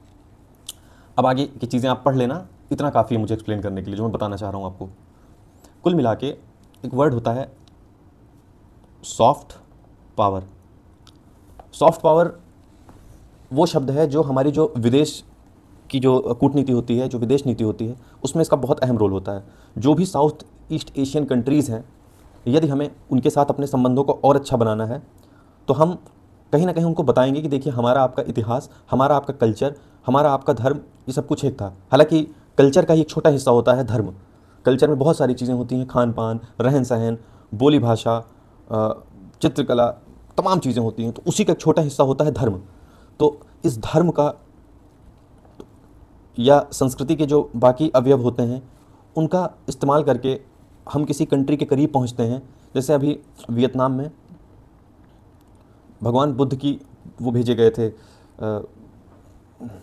अब आगे की चीज़ें आप पढ़ लेना, इतना काफ़ी है मुझे एक्सप्लेन करने के लिए जो मैं बताना चाह रहा हूँ आपको। कुल मिला के एक वर्ड होता है सॉफ्ट पावर। सॉफ्ट पावर वो शब्द है जो हमारी जो विदेश की जो कूटनीति होती है, जो विदेश नीति होती है, उसमें इसका बहुत अहम रोल होता है। जो भी साउथ ईस्ट एशियन कंट्रीज़ हैं, यदि हमें उनके साथ अपने संबंधों को और अच्छा बनाना है, तो हम कहीं ना कहीं उनको बताएंगे कि देखिए, हमारा आपका इतिहास, हमारा आपका कल्चर, हमारा आपका धर्म, ये सब कुछ एक था। हालांकि कल्चर का ही एक छोटा हिस्सा होता है धर्म। कल्चर में बहुत सारी चीज़ें होती हैं, खान पान, रहन सहन, बोली भाषा, चित्रकला, तमाम चीज़ें होती हैं, तो उसी का एक छोटा हिस्सा होता है धर्म। तो इस धर्म का या संस्कृति के जो बाकी अवयव होते हैं, उनका इस्तेमाल करके हम किसी कंट्री के करीब पहुंचते हैं। जैसे अभी वियतनाम में भगवान बुद्ध की वो भेजे गए थे,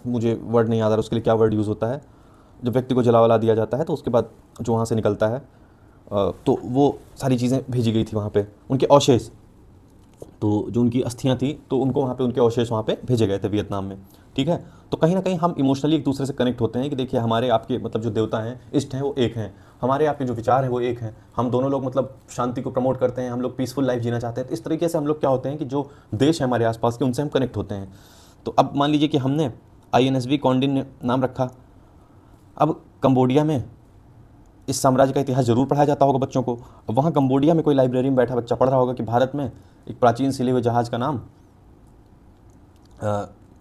मुझे वर्ड नहीं याद आ रहा उसके लिए क्या वर्ड यूज़ होता है, जब व्यक्ति को जला वला दिया जाता है तो उसके बाद जो वहाँ से निकलता है, तो वो सारी चीज़ें भेजी गई थी वहाँ पे, उनके अवशेष, तो जो उनकी अस्थियाँ थी तो उनको वहाँ पे, उनके अवशेष वहाँ पे भेजे गए थे वियतनाम में, ठीक है। तो कहीं ना कहीं हम इमोशनली एक दूसरे से कनेक्ट होते हैं कि देखिए, हमारे आपके मतलब जो देवता हैं, इष्ट हैं, वो एक हैं, हमारे आपके जो विचार हैं वो एक हैं, हम दोनों लोग मतलब शांति को प्रमोट करते हैं, हम लोग पीसफुल लाइफ जीना चाहते हैं। तो इस तरीके से हम लोग क्या होते हैं कि जो देश है हमारे आसपास के, उनसे हम कनेक्ट होते हैं। तो अब मान लीजिए कि हमने INSV कौंडिन्य नाम रखा। अब कंबोडिया में इस साम्राज्य का इतिहास जरूर पढ़ाया जाता होगा बच्चों को। अब वहाँ कंबोडिया में कोई लाइब्रेरी में बैठा बच्चा पढ़ रहा होगा कि भारत में एक प्राचीन सिले हुए जहाज़ का नाम,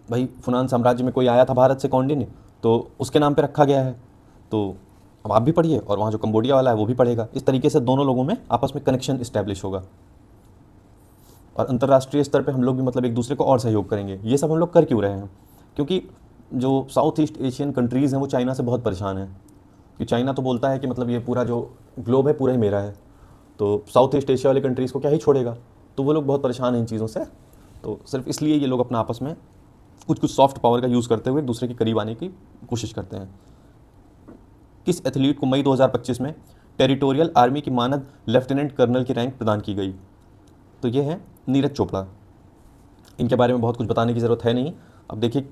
भाई फुनान साम्राज्य में कोई आया था भारत से, कौंडिन्य, तो उसके नाम पे रखा गया है। तो अब आप भी पढ़िए और वहाँ जो कंबोडिया वाला है वो भी पढ़ेगा। इस तरीके से दोनों लोगों में आपस में कनेक्शन इस्टेब्लिश होगा, और अंतर्राष्ट्रीय स्तर पे हम लोग भी मतलब एक दूसरे को और सहयोग करेंगे। ये सब हम लोग कर क्यों रहे हैं? क्योंकि जो साउथ ईस्ट एशियन कंट्रीज़ हैं वो चाइना से बहुत परेशान हैं, कि चाइना तो बोलता है कि मतलब ये पूरा जो ग्लोब है पूरा ही मेरा है, तो साउथ ईस्ट एशिया वाले कंट्रीज़ को क्या ही छोड़ेगा। तो वो लोग बहुत परेशान हैं इन चीज़ों से। तो सिर्फ इसलिए ये लोग अपना आपस में कुछ सॉफ्ट पावर का यूज़ करते हुए एक दूसरे के करीब आने की कोशिश करते हैं। किस एथलीट को मई 2025 में टेरिटोरियल आर्मी की मानद लेफ्टिनेंट कर्नल की रैंक प्रदान की गई? तो ये है नीरज चोपड़ा। इनके बारे में बहुत कुछ बताने की ज़रूरत है नहीं। अब देखिए,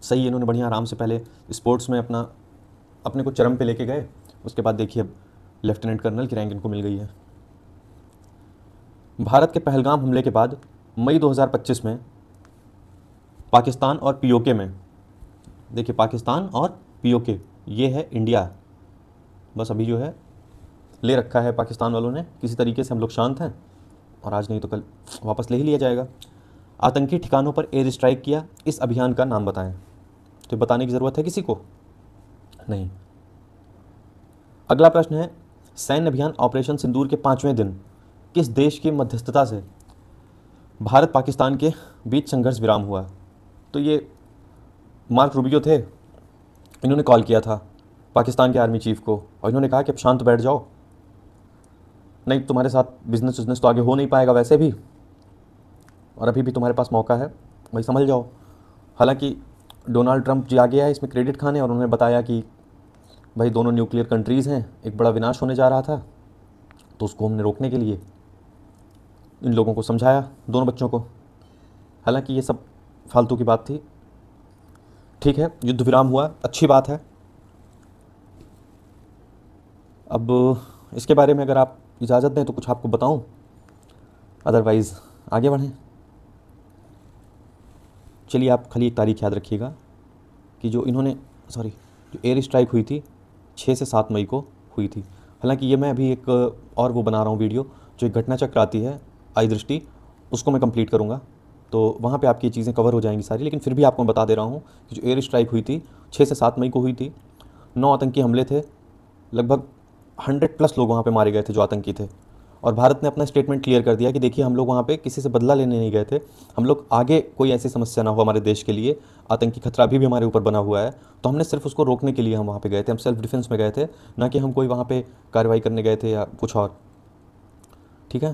सही, इन्होंने बढ़िया आराम से पहले स्पोर्ट्स में अपने को चरम पे लेके गए, उसके बाद देखिए अब लेफ्टिनेंट कर्नल की रैंक इनको मिल गई है। भारत के पहलगाम हमले के बाद मई 2025 में पाकिस्तान और पीओके में, देखिए पाकिस्तान और पीओके, ये है इंडिया, बस अभी जो है ले रखा है पाकिस्तान वालों ने, किसी तरीके से हम लोग शांत हैं और आज नहीं तो कल वापस ले ही लिया जाएगा। आतंकी ठिकानों पर एयर स्ट्राइक किया, इस अभियान का नाम बताएं। तो बताने की ज़रूरत है किसी को? नहीं। अगला प्रश्न है, सैन्य अभियान ऑपरेशन सिंदूर के 5वें दिन किस देश की मध्यस्थता से भारत पाकिस्तान के बीच संघर्ष विराम हुआ? तो ये मार्क रूबियो थे, इन्होंने कॉल किया था पाकिस्तान के आर्मी चीफ को और इन्होंने कहा कि अब शांत बैठ जाओ, नहीं तुम्हारे साथ बिजनेस तो आगे हो नहीं पाएगा वैसे भी, और अभी भी तुम्हारे पास मौका है, भाई संभल जाओ। हालांकि डोनाल्ड ट्रंप जी आ गया है इसमें क्रेडिट खाने, और उन्होंने बताया कि भाई दोनों न्यूक्लियर कंट्रीज़ हैं, एक बड़ा विनाश होने जा रहा था, तो उसको हमने रोकने के लिए इन लोगों को समझाया, दोनों बच्चों को। हालांकि ये सब फालतू की बात थी। ठीक है, युद्ध विराम हुआ, अच्छी बात है। अब इसके बारे में अगर आप इजाज़त दें तो कुछ आपको बताऊं, अदरवाइज़ आगे बढ़ें। चलिए, आप खाली एक तारीख याद रखिएगा कि जो एयर स्ट्राइक हुई थी 6 से 7 मई को हुई थी। हालांकि ये मैं अभी एक और वो बना रहा हूँ वीडियो, जो एक घटना चक्र आती है आई दृष्टि, उसको मैं कंप्लीट करूँगा, तो वहाँ पे आपकी चीज़ें कवर हो जाएंगी सारी। लेकिन फिर भी आपको मैं बता दे रहा हूँ कि जो एयर स्ट्राइक हुई थी 6 से 7 मई को हुई थी, 9 आतंकी हमले थे, लगभग 100+ लोग वहाँ पे मारे गए थे जो आतंकी थे। और भारत ने अपना स्टेटमेंट क्लियर कर दिया कि देखिए हम लोग वहाँ पे किसी से बदला लेने नहीं गए थे, हम लोग आगे कोई ऐसी समस्या ना हो हमारे देश के लिए, आतंकी खतरा अभी भी हमारे ऊपर बना हुआ है, तो हमने सिर्फ उसको रोकने के लिए हम वहाँ पे गए थे, हम सेल्फ डिफेंस में गए थे, ना कि हम कोई वहाँ पे कार्रवाई करने गए थे या कुछ और। ठीक है,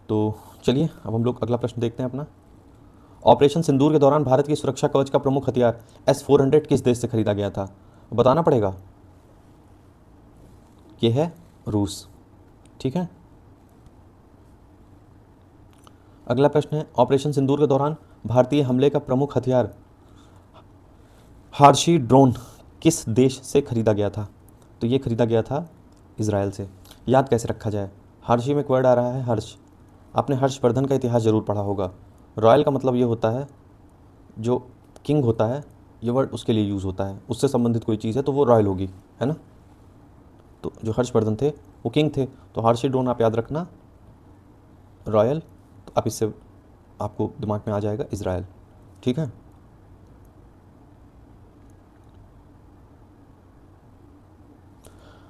तो चलिए अब हम लोग अगला प्रश्न देखते हैं अपना। ऑपरेशन सिंदूर के दौरान भारत की सुरक्षा कवच का प्रमुख हथियार S-400 किस देश से खरीदा गया था? बताना पड़ेगा। ये है रूस। ठीक है, अगला प्रश्न है, ऑपरेशन सिंदूर के दौरान भारतीय हमले का प्रमुख हथियार हार्शी ड्रोन किस देश से खरीदा गया था? तो ये खरीदा गया था इजराइल से। याद कैसे रखा जाए? हार्शी में एक वर्ड आ रहा है हर्ष, आपने हर्षवर्धन का इतिहास जरूर पढ़ा होगा। रॉयल का मतलब ये होता है जो किंग होता है, ये वर्ड उसके लिए यूज़ होता है, उससे संबंधित कोई चीज़ है तो वो रॉयल होगी, है ना। तो जो हर्षवर्धन थे वो किंग थे, तो हार्शी ड्रोन आप याद रखना, रॉयल, तो आप इससे आपको दिमाग में आ जाएगा इजराइल। ठीक है,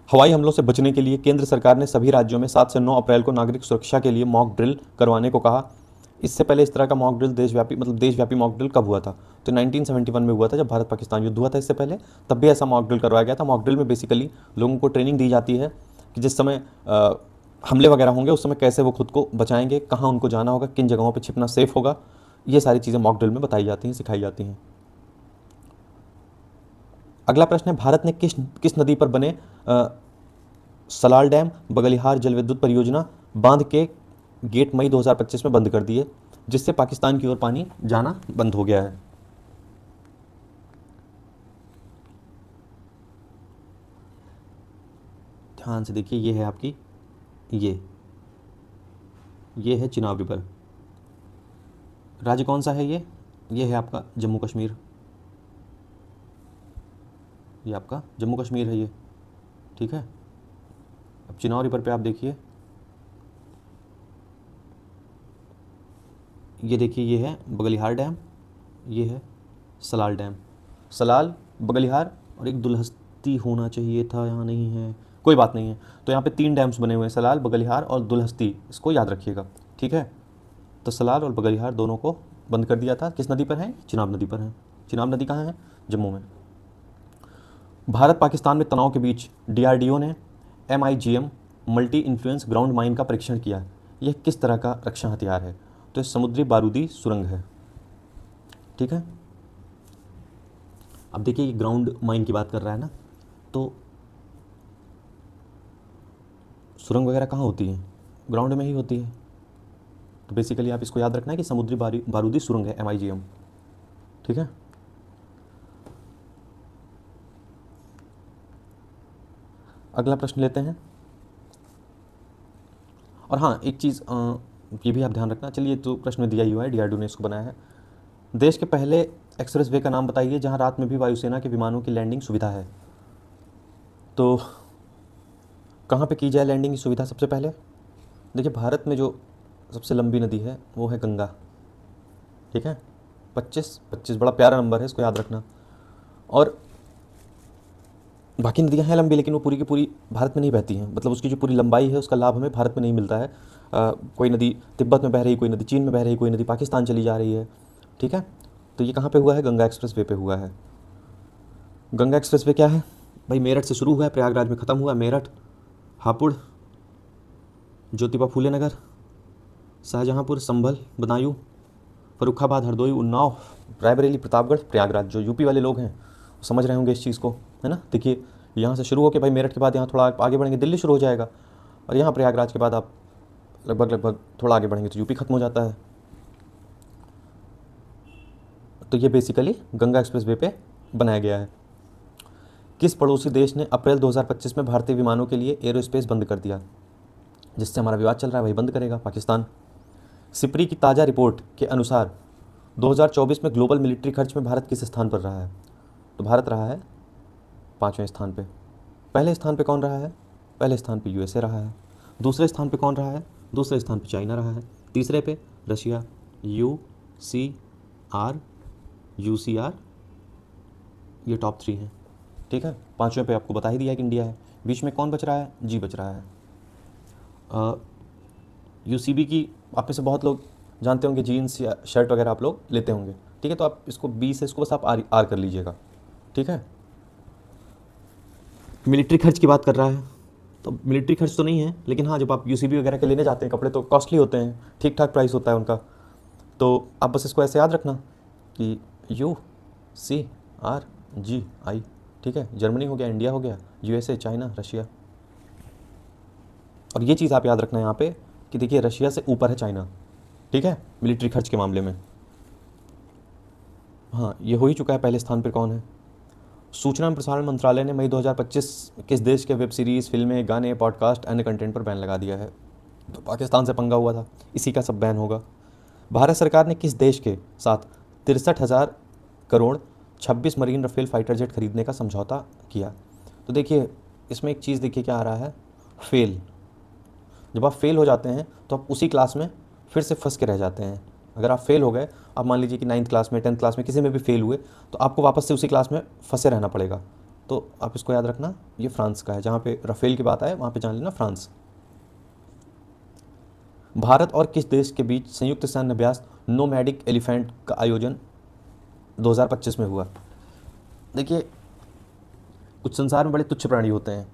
हवाई हमलों से बचने के लिए केंद्र सरकार ने सभी राज्यों में 7 से 9 अप्रैल को नागरिक सुरक्षा के लिए मॉक ड्रिल करवाने को कहा। इससे पहले इस तरह का मॉक ड्रिल देशव्यापी मॉक ड्रिल कब हुआ था? तो 1971 में हुआ था, जब भारत पाकिस्तान युद्ध हुआ था। इससे पहले तब भी ऐसा मॉक ड्रिल करवाया गया था। मॉक ड्रिल में बेसिकली लोगों को ट्रेनिंग दी जाती है कि जिस समय हमले वगैरह होंगे उस समय कैसे वो खुद को बचाएंगे, कहाँ उनको जाना होगा, किन जगहों पर छिपना सेफ होगा, ये सारी चीज़ें मॉक ड्रिल में बताई जाती हैं, सिखाई जाती हैं। अगला प्रश्न है, भारत ने किस नदी पर बने सलाल डैम बगलिहार जल विद्युत परियोजना बांध के गेट मई 2025 में बंद कर दिए, जिससे पाकिस्तान की ओर पानी जाना बंद हो गया है? ध्यान से देखिए, ये है आपकी ये है चिनाब रिवर। राज्य कौन सा है ये है आपका जम्मू कश्मीर, ये आपका जम्मू कश्मीर है ये। ठीक है, अब चिनाब रिवर पे आप देखिए, ये देखिए, ये है बगलिहार डैम, ये है सलाल डैम। सलाल, बगलिहार और एक दुलहस्ती होना चाहिए था, यहाँ नहीं है, कोई बात नहीं है। तो यहाँ पे 3 डैम्स बने हुए हैं, सलाल, बगलिहार और दुलहस्ती, इसको याद रखिएगा। ठीक है, तो सलाल और बगलिहार दोनों को बंद कर दिया था। किस नदी पर है? चिनाब नदी पर है। चिनाब नदी कहाँ है? जम्मू में। भारत पाकिस्तान में तनाव के बीच DRDO ने MIGM multi influence ground mine का परीक्षण किया। यह किस तरह का रक्षा हथियार है? तो यह समुद्री बारूदी सुरंग है। ठीक है, अब देखिए ये ग्राउंड माइन की बात कर रहा है ना, तो सुरंग वगैरह कहाँ होती है? ग्राउंड में ही होती है। तो बेसिकली आप इसको याद रखना है कि समुद्री बारूदी सुरंग है MIGM। ठीक है, अगला प्रश्न लेते हैं। और हाँ, एक चीज़ ये भी आप ध्यान रखना, चलिए तो प्रश्न में दिया ही हुआ है, डीआरडीओ ने इसको बनाया है। देश के पहले एक्सप्रेस वे का नाम बताइए जहाँ रात में भी वायुसेना के विमानों की लैंडिंग सुविधा है। तो कहाँ पे की जाए लैंडिंग की सुविधा सबसे पहले? देखिए, भारत में जो सबसे लंबी नदी है वो है गंगा, ठीक है। 25 बड़ा प्यारा नंबर है, इसको याद रखना। और बाकी नदियाँ हैं लंबी, लेकिन वो पूरी की पूरी भारत में नहीं बहती हैं, मतलब उसकी जो पूरी लंबाई है उसका लाभ हमें भारत में नहीं मिलता है। कोई नदी तिब्बत में बह रही, कोई नदी चीन में बह रही, कोई नदी पाकिस्तान चली जा रही है, ठीक है। तो ये कहाँ पे हुआ है? गंगा एक्सप्रेस वे पे हुआ है। गंगा एक्सप्रेस वे क्या है भाई? मेरठ से शुरू हुआ है, प्रयागराज में ख़त्म हुआ। मेरठ, हापुड़, ज्योतिबा फूले नगर, शाहजहाँपुर, संभल, बदायूं, फरुखाबाद, हरदोई, उन्नाव, रायबरेली, प्रतापगढ़, प्रयागराज। जो यूपी वाले लोग हैं समझ रहे होंगे इस चीज़ को, है ना। देखिए, यहाँ से शुरू होकर भाई मेरठ के बाद यहाँ थोड़ा आगे बढ़ेंगे दिल्ली शुरू हो जाएगा, और यहाँ प्रयागराज के बाद आप लगभग थोड़ा आगे बढ़ेंगे तो यूपी खत्म हो जाता है। तो ये बेसिकली गंगा एक्सप्रेस वे पे बनाया गया है। किस पड़ोसी देश ने अप्रैल 2025 में भारतीय विमानों के लिए एरोस्पेस बंद कर दिया? जिससे हमारा विवाद चल रहा है, वही बंद करेगा, पाकिस्तान। सिप्री की ताज़ा रिपोर्ट के अनुसार 2024 में ग्लोबल मिलिट्री खर्च में भारत किस स्थान पर रहा है? तो भारत रहा है 5वें स्थान पे। पहले स्थान पे कौन रहा है? पहले स्थान पे यूएसए रहा है। दूसरे स्थान पे कौन रहा है? दूसरे स्थान पे चाइना रहा है। तीसरे पे रशिया, UCR, UCR, ये टॉप 3 हैं, ठीक है। 5वें पे आपको बता ही दिया कि इंडिया है। बीच में कौन बच रहा है? जी बच रहा है। UCB की आप में से बहुत लोग जानते होंगे, जीन्स या शर्ट वगैरह आप लोग लेते होंगे, ठीक है। तो आप इसको बी से इसको बस आप आर कर लीजिएगा, ठीक है। मिलिट्री खर्च की बात कर रहा है, तो मिलिट्री खर्च तो नहीं है, लेकिन हाँ, जब आप UCB वगैरह के लेने जाते हैं कपड़े तो कॉस्टली होते हैं, ठीक ठाक प्राइस होता है उनका। तो आप बस इसको ऐसे याद रखना कि UCRGI, ठीक है। जर्मनी हो गया, इंडिया हो गया, USA, चाइना, रशिया। और ये चीज़ आप याद रखना यहाँ पे कि देखिए रशिया से ऊपर है चाइना, ठीक है, मिलिट्री खर्च के मामले में। हाँ, ये हो ही चुका है। पहले स्थान पर कौन है? सूचना एवं प्रसारण मंत्रालय ने मई 2025 किस देश के वेब सीरीज़, फिल्में, गाने, पॉडकास्ट, अन्य कंटेंट पर बैन लगा दिया है? तो पाकिस्तान से पंगा हुआ था, इसी का सब बैन होगा। भारत सरकार ने किस देश के साथ 63,000 crore 26 marine Rafale fighter jet खरीदने का समझौता किया? तो देखिए, इसमें एक चीज़ देखिए क्या आ रहा है, फेल। जब आप फेल हो जाते हैं तो आप उसी क्लास में फिर से फंस के रह जाते हैं। अगर आप फेल हो गए, आप मान लीजिए कि 9th क्लास में, 10th क्लास में, किसी में भी फेल हुए, तो आपको वापस से उसी क्लास में फंसे रहना पड़ेगा। तो आप इसको याद रखना, ये फ्रांस का है। जहाँ पे राफेल की बात आए वहाँ पे जान लेना फ्रांस। भारत और किस देश के बीच संयुक्त सैन्य अभ्यास नोमैडिक एलिफेंट का आयोजन 2025 में हुआ? देखिए, कुछ संसार में बड़े तुच्छ प्राणी होते हैं,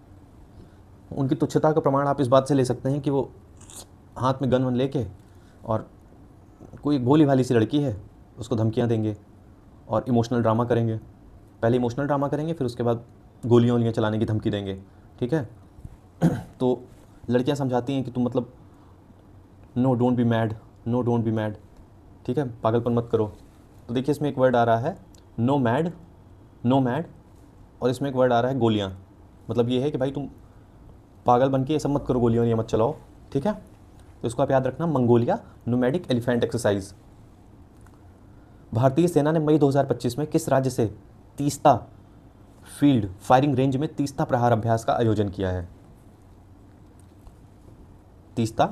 उनकी तुच्छता का प्रमाण आप इस बात से ले सकते हैं कि वो हाथ में गन वन लेके और कोई भोली भाली सी लड़की है उसको धमकियाँ देंगे और इमोशनल ड्रामा करेंगे। पहले इमोशनल ड्रामा करेंगे, फिर उसके बाद गोलियाँ वोलियाँ चलाने की धमकी देंगे, ठीक है। तो लड़कियाँ समझाती हैं कि तुम मतलब no don't be mad, no don't be mad, ठीक है, पागलपन मत करो। तो देखिए, इसमें एक वर्ड आ रहा है नो मैड, नो मैड, और इसमें एक वर्ड आ रहा है गोलियाँ। मतलब ये है कि भाई तुम पागल बन के ये सब मत करो, गोलियाँ ये मत चलाओ, ठीक है। तो इसको आप याद रखना, मंगोलिया नोमैडिक एलिफेंट एक्सरसाइज। भारतीय सेना ने मई 2025 में किस राज्य से तीस्ता फील्ड फायरिंग रेंज में तीस्ता प्रहार अभ्यास का आयोजन किया है? तीस्ता,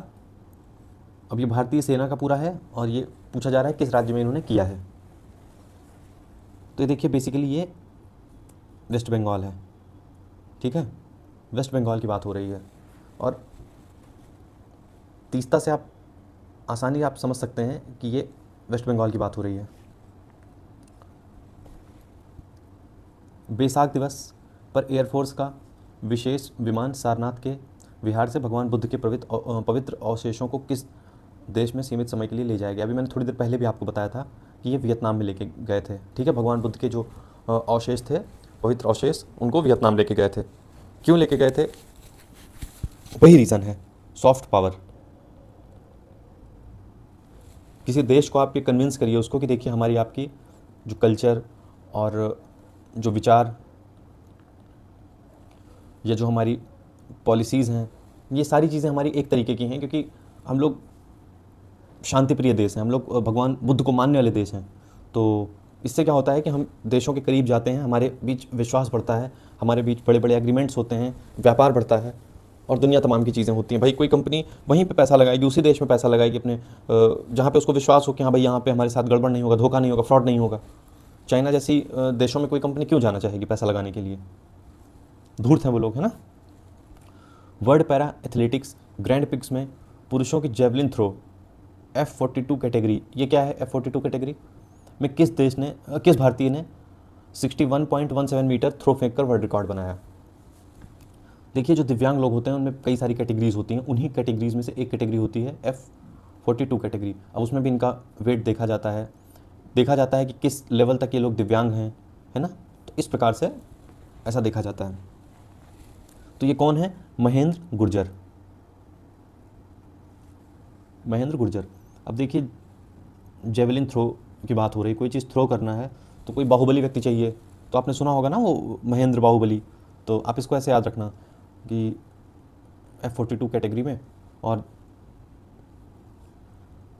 अब ये भारतीय सेना का पूरा है और ये पूछा जा रहा है किस राज्य में इन्होंने किया है। तो ये देखिए, बेसिकली ये वेस्ट बंगाल है, ठीक है, वेस्ट बंगाल की बात हो रही है। और तीस्ता से आप आसानी आप समझ सकते हैं कि ये वेस्ट बंगाल की बात हो रही है। बैसाख दिवस पर एयरफोर्स का विशेष विमान सारनाथ के विहार से भगवान बुद्ध के पवित्र अवशेषों को किस देश में सीमित समय के लिए ले जाया गया? अभी मैंने थोड़ी देर पहले भी आपको बताया था कि ये वियतनाम में लेके गए थे, ठीक है। भगवान बुद्ध के जो अवशेष थे, पवित्र अवशेष, उनको वियतनाम लेके गए थे। क्यों लेके गए थे? वही रीज़न है, सॉफ्ट पावर। किसी देश को आप ये कन्विंस करिए उसको कि देखिए हमारी आपकी जो कल्चर और जो विचार या जो हमारी पॉलिसीज़ हैं, ये सारी चीज़ें हमारी एक तरीके की हैं, क्योंकि हम लोग शांति प्रिय देश हैं, हम लोग भगवान बुद्ध को मानने वाले देश हैं। तो इससे क्या होता है कि हम देशों के करीब जाते हैं, हमारे बीच विश्वास बढ़ता है, हमारे बीच बड़े बड़े एग्रीमेंट्स होते हैं, व्यापार बढ़ता है और दुनिया तमाम की चीज़ें होती हैं। भाई कोई कंपनी वहीं पे पैसा लगाएगी, उसी देश में पैसा लगाएगी अपने, जहाँ पे उसको विश्वास हो कि हाँ भाई यहाँ पे हमारे साथ गड़बड़ नहीं होगा, धोखा नहीं होगा, फ्रॉड नहीं होगा। चाइना जैसी देशों में कोई कंपनी क्यों जाना चाहेगी पैसा लगाने के लिए? धूर्त हैं वो लोग, है ना। World para athletics grand prix में पुरुषों की जेवलिन थ्रो F42 कैटेगरी, ये क्या है F42 कैटेगरी में किस भारतीय ने 61.17 मीटर थ्रो फेंक कर वर्ल्ड रिकॉर्ड बनाया? देखिए, जो दिव्यांग लोग होते हैं उनमें कई सारी कैटेगरीज होती हैं, उन्हीं कैटेगरीज में से एक कैटेगरी होती है F42 कैटेगरी। अब उसमें भी इनका वेट देखा जाता है कि किस लेवल तक ये लोग दिव्यांग हैं, है ना। तो इस प्रकार से ऐसा देखा जाता है। तो ये कौन है? महेंद्र गुर्जर। महेंद्र गुर्जर। अब देखिए, जेवलिन थ्रो की बात हो रही, कोई चीज़ थ्रो करना है तो कोई बाहुबली व्यक्ति चाहिए। तो आपने सुना होगा ना वो महेंद्र बाहुबली। तो आप इसको ऐसे याद रखना कि F42 कैटेगरी में और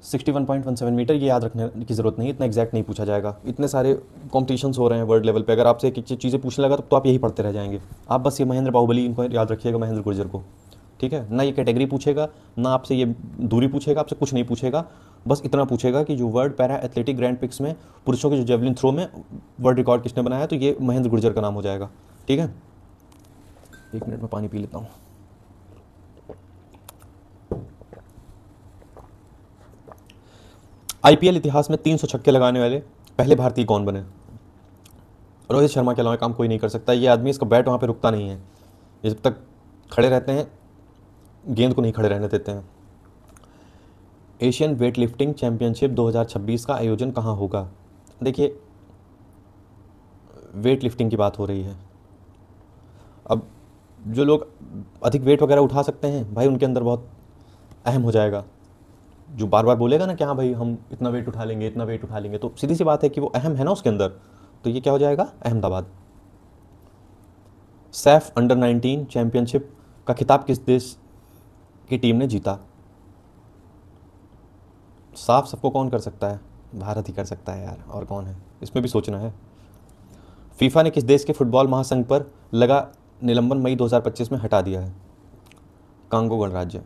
61.17 मीटर, ये याद रखने की ज़रूरत नहीं, इतना एग्जैक्ट नहीं पूछा जाएगा। इतने सारे कॉम्पिटिशन्स हो रहे हैं वर्ल्ड लेवल पे, अगर आपसे एक एक चीज़ें पूछने लगा तो आप यही पढ़ते रह जाएंगे। आप बस ये महेंद्र बाहुबली इनको याद रखिएगा, महेंद्र गुर्जर को, ठीक है ना। ये कैटेगरी पूछेगा ना, आपसे ये दूरी पूछेगा, आपसे कुछ नहीं पूछेगा, बस इतना पूछेगा कि जो world para athletic grand prix में पुरुषों के जो जेवलिन थ्रो में वर्ल्ड रिकॉर्ड किसने बनाया, तो ये महेंद्र गुर्जर का नाम हो जाएगा, ठीक है। 1 मिनट में पानी पी लेता हूँ। IPL इतिहास में 300 छक्के लगाने वाले पहले भारतीय कौन बने? रोहित शर्मा के अलावा काम कोई नहीं कर सकता। ये आदमी, इसका बैट वहाँ पे रुकता नहीं है, ये जब तक खड़े रहते हैं गेंद को नहीं खड़े रहने देते हैं। एशियन वेट लिफ्टिंग चैंपियनशिप 2026 का आयोजन कहाँ होगा? देखिए, वेट लिफ्टिंग की बात हो रही है। अब जो लोग अधिक वेट वगैरह उठा सकते हैं भाई, उनके अंदर बहुत अहम हो जाएगा। जो बार बार बोलेगा ना कि हाँ भाई हम इतना वेट उठा लेंगे, इतना वेट उठा लेंगे, तो सीधी सी बात है कि वो अहम है ना उसके अंदर, तो ये क्या हो जाएगा? अहमदाबाद। सैफ अंडर 19 चैंपियनशिप का खिताब किस देश की टीम ने जीता? साफ सबको कौन कर सकता है? भारत ही कर सकता है यार, और कौन है? इसमें भी सोचना है। फीफा ने किस देश के फुटबॉल महासंघ पर लगा निलंबन मई 2025 में हटा दिया है? कांगो गणराज्य।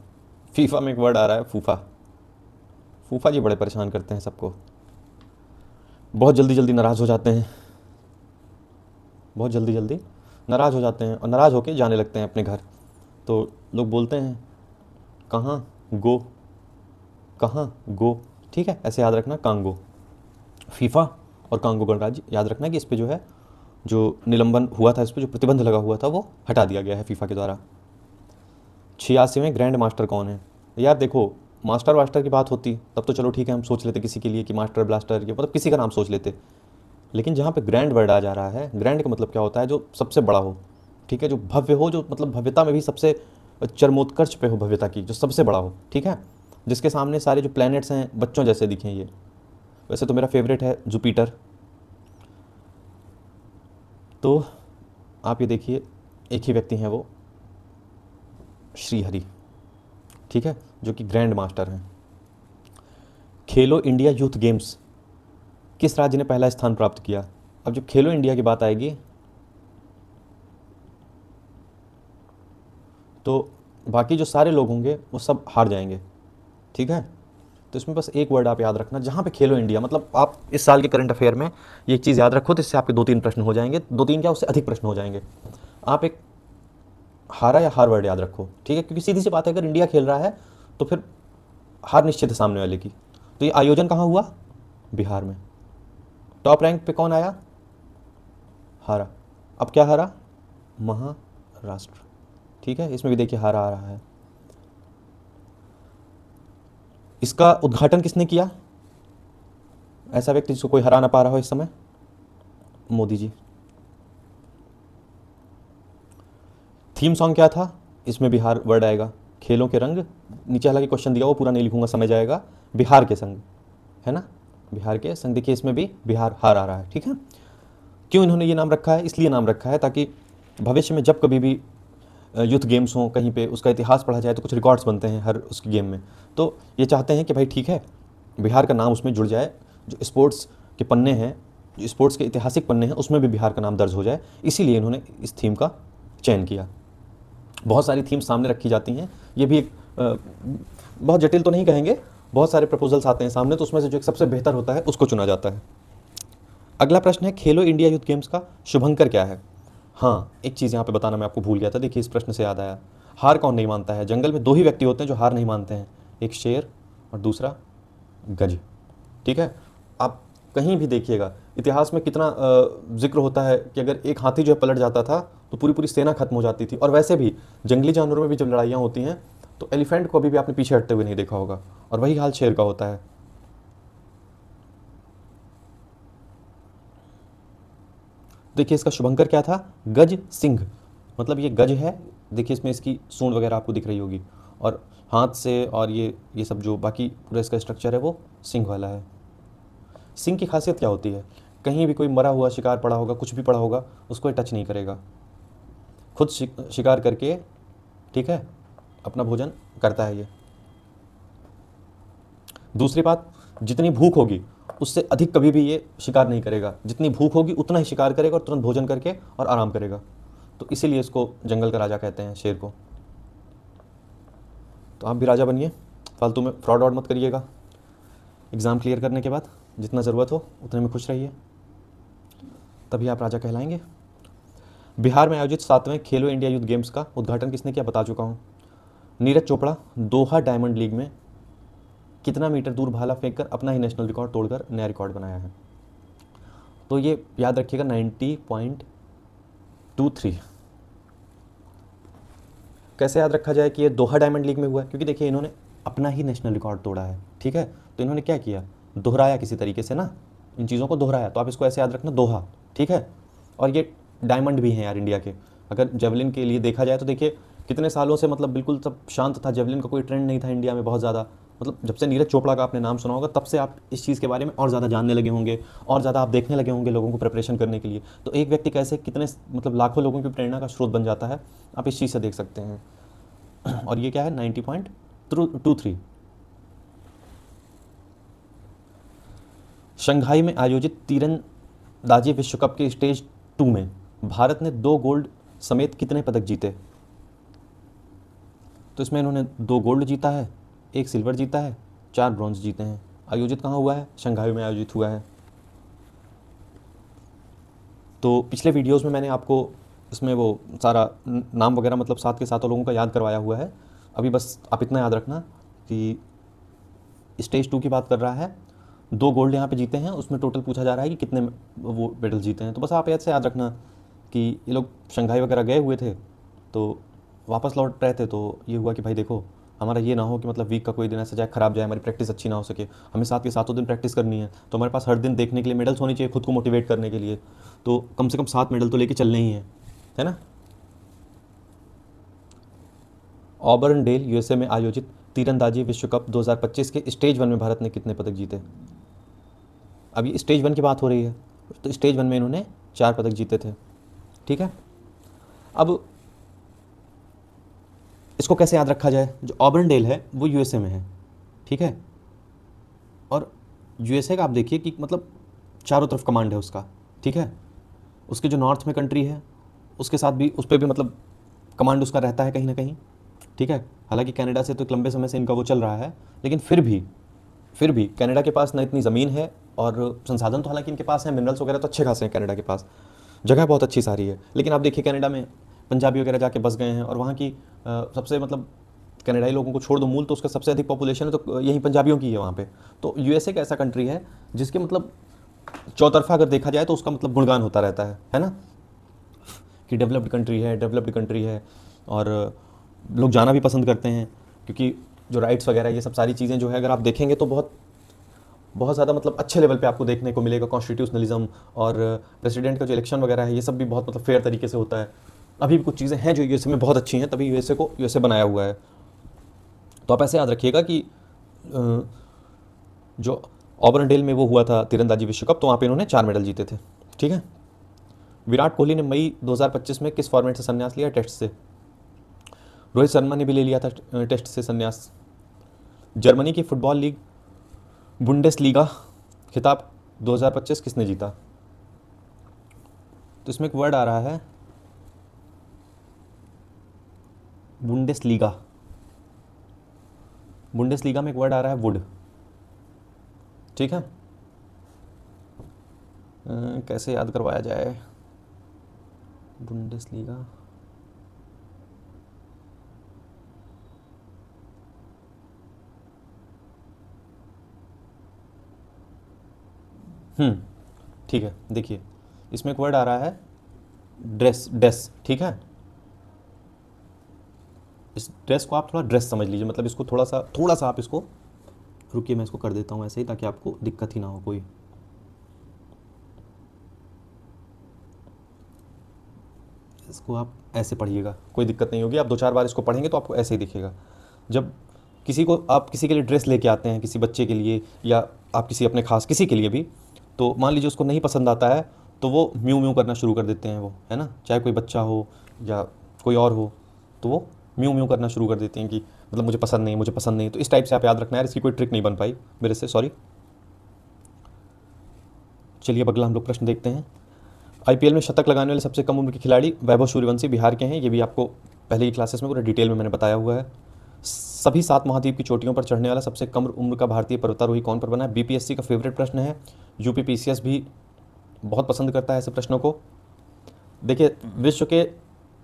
फीफा में एक वर्ड आ रहा है, फूफा। फूफा जी बड़े परेशान करते हैं सबको, बहुत जल्दी जल्दी नाराज़ हो जाते हैं, बहुत जल्दी जल्दी नाराज़ हो जाते हैं और नाराज़ होके जाने लगते हैं अपने घर। तो लोग बोलते हैं कहाँ गो, कहाँ गो, ठीक है, ऐसे याद रखना, कांगो। फीफा और कांगो गणराज्य याद रखना कि इस पे जो है, जो निलंबन हुआ था, इस पर जो प्रतिबंध लगा हुआ था वो हटा दिया गया है फीफा के द्वारा। 86वें ग्रैंड मास्टर कौन है? यार देखो, मास्टर वास्टर की बात होती तब तो चलो ठीक है, हम सोच लेते किसी के लिए कि मास्टर ब्लास्टर, ये मतलब किसी का नाम सोच लेते। लेकिन जहाँ पे ग्रैंड वर्ड आ जा रहा है, ग्रैंड का मतलब क्या होता है? जो सबसे बड़ा हो, ठीक है, जो भव्य हो, जो मतलब भव्यता में भी सबसे चरमोत्कर्ष पे हो भव्यता की, जो सबसे बड़ा हो, ठीक है, जिसके सामने सारे जो प्लैनेट्स हैं बच्चों जैसे दिखें। ये वैसे तो मेरा फेवरेट है जुपिटर। तो आप ये देखिए, एक ही व्यक्ति हैं वो, श्रीहरि, ठीक है, जो कि ग्रैंड मास्टर हैं। खेलो इंडिया यूथ गेम्स किस राज्य ने पहला स्थान प्राप्त किया? अब जब खेलो इंडिया की बात आएगी तो बाकी जो सारे लोग होंगे वो सब हार जाएंगे, ठीक है। तो इसमें बस एक वर्ड आप याद रखना, जहाँ पे खेलो इंडिया, मतलब आप इस साल के करंट अफेयर में ये एक चीज़ याद रखो, तो इससे आपके 2-3 प्रश्न हो जाएंगे, 2-3 क्या, उससे अधिक प्रश्न हो जाएंगे। आप एक हारा या हार वर्ड याद रखो, ठीक है, क्योंकि सीधी सी बात है, अगर इंडिया खेल रहा है तो फिर हार निश्चित है सामने वाले की। तो ये आयोजन कहाँ हुआ? बिहार में। टॉप रैंक पे कौन आया? हारा। अब क्या हारा? महाराष्ट्र, ठीक है, इसमें भी देखिए हारा आ रहा है। इसका उद्घाटन किसने किया? ऐसा व्यक्ति जिसको कोई हरा ना पा रहा हो इस समय? मोदी जी। थीम सॉन्ग क्या था? इसमें बिहार वर्ड आएगा। खेलों के रंग, नीचे हालांकि क्वेश्चन दिया, वो पूरा नहीं लिखूंगा, समय जाएगा। बिहार के संग, है ना, बिहार के संग। देखिए इसमें भी बिहार हार आ रहा है, ठीक है। क्यों इन्होंने ये नाम रखा है? इसलिए नाम रखा है ताकि भविष्य में जब कभी भी यूथ गेम्स हों कहीं पे, उसका इतिहास पढ़ा जाए तो कुछ रिकॉर्ड्स बनते हैं हर उसकी गेम में। तो ये चाहते हैं कि भाई ठीक है, बिहार का नाम उसमें जुड़ जाए, जो स्पोर्ट्स के पन्ने हैं, जो स्पोर्ट्स के ऐतिहासिक पन्ने हैं, उसमें भी बिहार का नाम दर्ज हो जाए। इसीलिए इन्होंने इस थीम का चयन किया। बहुत सारी थीम्स सामने रखी जाती हैं, ये भी एक बहुत जटिल तो नहीं कहेंगे, बहुत सारे प्रपोजल्स आते हैं सामने, तो उसमें से जो एक सबसे बेहतर होता है उसको चुना जाता है। अगला प्रश्न है, खेलो इंडिया यूथ गेम्स का शुभंकर क्या है? हाँ, एक चीज़ यहाँ पे बताना मैं आपको भूल गया था, देखिए इस प्रश्न से याद आया। हार कौन नहीं मानता है? जंगल में दो ही व्यक्ति होते हैं जो हार नहीं मानते हैं, एक शेर और दूसरा गज। ठीक है, आप कहीं भी देखिएगा इतिहास में कितना जिक्र होता है कि अगर एक हाथी जो है पलट जाता था तो पूरी पूरी सेना खत्म हो जाती थी। और वैसे भी जंगली जानवरों में भी जब लड़ाइयाँ होती हैं तो एलिफेंट को अभी भी आपने पीछे हटते हुए नहीं देखा होगा, और वही हाल शेर का होता है। देखिए इसका शुभंकर क्या था? गज सिंह, मतलब ये गज है, देखिए इसमें इसकी सूंड वगैरह आपको दिख रही होगी, और हाथ से और ये सब जो बाकी पूरा इसका स्ट्रक्चर है वो सिंह वाला है। सिंह की खासियत क्या होती है? कहीं भी कोई मरा हुआ शिकार पड़ा होगा, कुछ भी पड़ा होगा, उसको ये टच नहीं करेगा, खुद शिकार करके, ठीक है, अपना भोजन करता है ये। दूसरी बात, जितनी भूख होगी उससे अधिक कभी भी ये शिकार नहीं करेगा, जितनी भूख होगी उतना ही शिकार करेगा और तुरंत भोजन करके और आराम करेगा। तो इसीलिए इसको जंगल का राजा कहते हैं, शेर को। तो आप भी राजा बनिए, फालतू में फ्रॉड वॉड मत करिएगा। एग्ज़ाम क्लियर करने के बाद जितना ज़रूरत हो उतने में खुश रहिए, तभी आप राजा कहलाएंगे। बिहार में आयोजित 7वें खेलो इंडिया यूथ गेम्स का उद्घाटन किसने किया? बता चुका हूँ, नीरज चोपड़ा। दोहा डायमंड लीग में कितना मीटर दूर भाला फेंककर अपना ही नेशनल रिकॉर्ड तोड़कर नया रिकॉर्ड बनाया है? तो ये याद रखिएगा, 90.23। कैसे याद रखा जाए कि ये दोहा डायमंड लीग में हुआ है? क्योंकि देखिए इन्होंने अपना ही नेशनल रिकॉर्ड तोड़ा है, ठीक है, तो इन्होंने क्या किया? दोहराया किसी तरीके से ना, इन चीज़ों को दोहराया, तो आप इसको ऐसे याद रखना, दोहा, ठीक है। और ये डायमंड भी हैं यार इंडिया के। अगर जेवलिन के लिए देखा जाए तो देखिए कितने सालों से मतलब बिल्कुल सब शांत था, जेवलिन का कोई ट्रेंड नहीं था इंडिया में बहुत ज़्यादा। मतलब जब से नीरज चोपड़ा का आपने नाम सुना होगा तब से आप इस चीज़ के बारे में और ज़्यादा जानने लगे होंगे, और ज़्यादा आप देखने लगे होंगे लोगों को प्रिपरेशन करने के लिए। तो एक व्यक्ति कैसे कितने मतलब लाखों लोगों की प्रेरणा का स्रोत बन जाता है, आप इस चीज़ से देख सकते हैं। और ये क्या है? 90.23। शंघाई में आयोजित तीरंदाजी विश्व कप के स्टेज 2 में भारत ने 2 गोल्ड समेत कितने पदक जीते? तो इसमें इन्होंने 2 गोल्ड जीता है, 1 सिल्वर जीता है, 4 ब्रॉन्ज जीते हैं। आयोजित कहाँ हुआ है? शंघाई में आयोजित हुआ है। तो पिछले वीडियोस में मैंने आपको इसमें वो सारा नाम वगैरह मतलब साथ के साथ लोगों का याद करवाया हुआ है। अभी बस आप इतना याद रखना कि स्टेज 2 की बात कर रहा है, 2 गोल्ड यहाँ पे जीते हैं, उसमें टोटल पूछा जा रहा है कि कितने वो मेडल जीते हैं। तो बस आप ऐसे याद रखना कि ये लोग शंघाई वगैरह गए हुए थे, तो वापस लौट रहे थे, तो ये हुआ कि भाई देखो हमारा ये ना हो कि मतलब वीक का कोई दिन ऐसा जाए ख़राब जाए, हमारी प्रैक्टिस अच्छी ना हो सके, हमें साथ के सातों दिन प्रैक्टिस करनी है, तो हमारे पास हर दिन देखने के लिए मेडल्स होने चाहिए खुद को मोटिवेट करने के लिए, तो कम से कम 7 मेडल तो लेके चलने ही है ना। ऑबर्नडेल यूएसए में आयोजित तीरंदाजी विश्व कप 2025 के स्टेज 1 में भारत ने कितने पदक जीते? अभी स्टेज 1 की बात हो रही है, तो स्टेज 1 में इन्होंने 4 पदक जीते थे, ठीक है। अब इसको कैसे याद रखा जाए? जो ऑबर्नडेल है वो यूएसए में है, ठीक है, और यूएसए का आप देखिए कि मतलब चारों तरफ कमांड है उसका, ठीक है। उसके जो नॉर्थ में कंट्री है उसके साथ भी, उस पर भी मतलब कमांड उसका रहता है कहीं ना कहीं, ठीक है। हालांकि कनाडा से तो एक लंबे समय से इनका वो चल रहा है, लेकिन फिर भी कनाडा के पास ना इतनी ज़मीन है, और संसाधन तो हालांकि इनके पास है, मिनरल्स वगैरह तो अच्छे खासे हैं कनाडा के पास, जगह बहुत अच्छी सारी है। लेकिन आप देखिए कनाडा में पंजाबी वगैरह जाके बस गए हैं, और वहाँ की सबसे मतलब कनाडाई लोगों को छोड़ दो, मूल तो उसका सबसे अधिक पॉपुलेशन है तो यही पंजाबियों की है वहाँ पे। तो यूएसए का ऐसा कंट्री है जिसके मतलब चौतरफा अगर देखा जाए तो उसका मतलब गुणगान होता रहता है ना, कि डेवलप्ड कंट्री है, और लोग जाना भी पसंद करते हैं, क्योंकि जो राइट्स वगैरह ये सब सारी चीज़ें जो है अगर आप देखेंगे तो बहुत बहुत ज़्यादा मतलब अच्छे लेवल पे आपको देखने को मिलेगा। कॉन्स्टिट्यूशनलिज्म और प्रेसिडेंट का जो इलेक्शन वगैरह है ये सब भी बहुत मतलब फेयर तरीके से होता है। अभी भी कुछ चीज़ें हैं जो यूएसए में बहुत अच्छी हैं, तभी यूएसए को यूएसए बनाया हुआ है। तो आप ऐसे याद रखिएगा कि जो ऑबर्नडेल में वो हुआ था तीरंदाजी विश्व कप, तो वहाँ पे इन्होंने 4 मेडल जीते थे, ठीक है। विराट कोहली ने मई 2025 में किस फॉर्मेट से संन्यास लिया? टेस्ट से। रोहित शर्मा ने भी ले लिया था टेस्ट से संन्यास। जर्मनी की फुटबॉल लीग बुंडेसलीगा खिताब 2025 किसने जीता? तो इसमें एक वर्ड आ रहा है बुंडेसलीगा। बुंडेसलीगा में एक वर्ड आ रहा है वुड। ठीक है, कैसे याद करवाया जाए बुंडेसलीगा? ठीक है, देखिए इसमें एक वर्ड आ रहा है ड्रेस, डेस। ठीक है, इस ड्रेस को आप थोड़ा ड्रेस समझ लीजिए, मतलब इसको थोड़ा सा आप इसको, रुकिए मैं इसको कर देता हूँ ऐसे ही ताकि आपको दिक्कत ही ना हो कोई। इसको आप ऐसे पढ़िएगा, कोई दिक्कत नहीं होगी। आप 2-4 बार इसको पढ़ेंगे तो आपको ऐसे ही दिखेगा। जब आप किसी के लिए ड्रेस लेके आते हैं, किसी बच्चे के लिए या आप किसी अपने खास किसी के लिए भी, तो मान लीजिए उसको नहीं पसंद आता है तो वो म्यू म्यू करना शुरू कर देते हैं, वो है ना, चाहे कोई बच्चा हो या कोई और हो, तो वो म्यू म्यू करना शुरू कर देते हैं कि मतलब मुझे पसंद नहीं, मुझे पसंद नहीं। तो इस टाइप से आप याद रखना है। इसकी कोई ट्रिक नहीं बन पाई मेरे से, सॉरी। चलिए अब अगला हम लोग प्रश्न देखते हैं। आईपीएल में शतक लगाने वाले सबसे कम उम्र के खिलाड़ी वैभव सूर्यवंशी बिहार के हैं। ये भी आपको पहले की क्लासेस में पूरा डिटेल में मैंने बताया हुआ है। सभी 7 महाद्वीप की चोटियों पर चढ़ने वाला सबसे कम उम्र का भारतीय पर्वतारोही कौन पर बना है? बीपीएससी का फेवरेट प्रश्न है। यूपी पीसीएस भी बहुत पसंद करता है ऐसे प्रश्नों को। देखिए विश्व के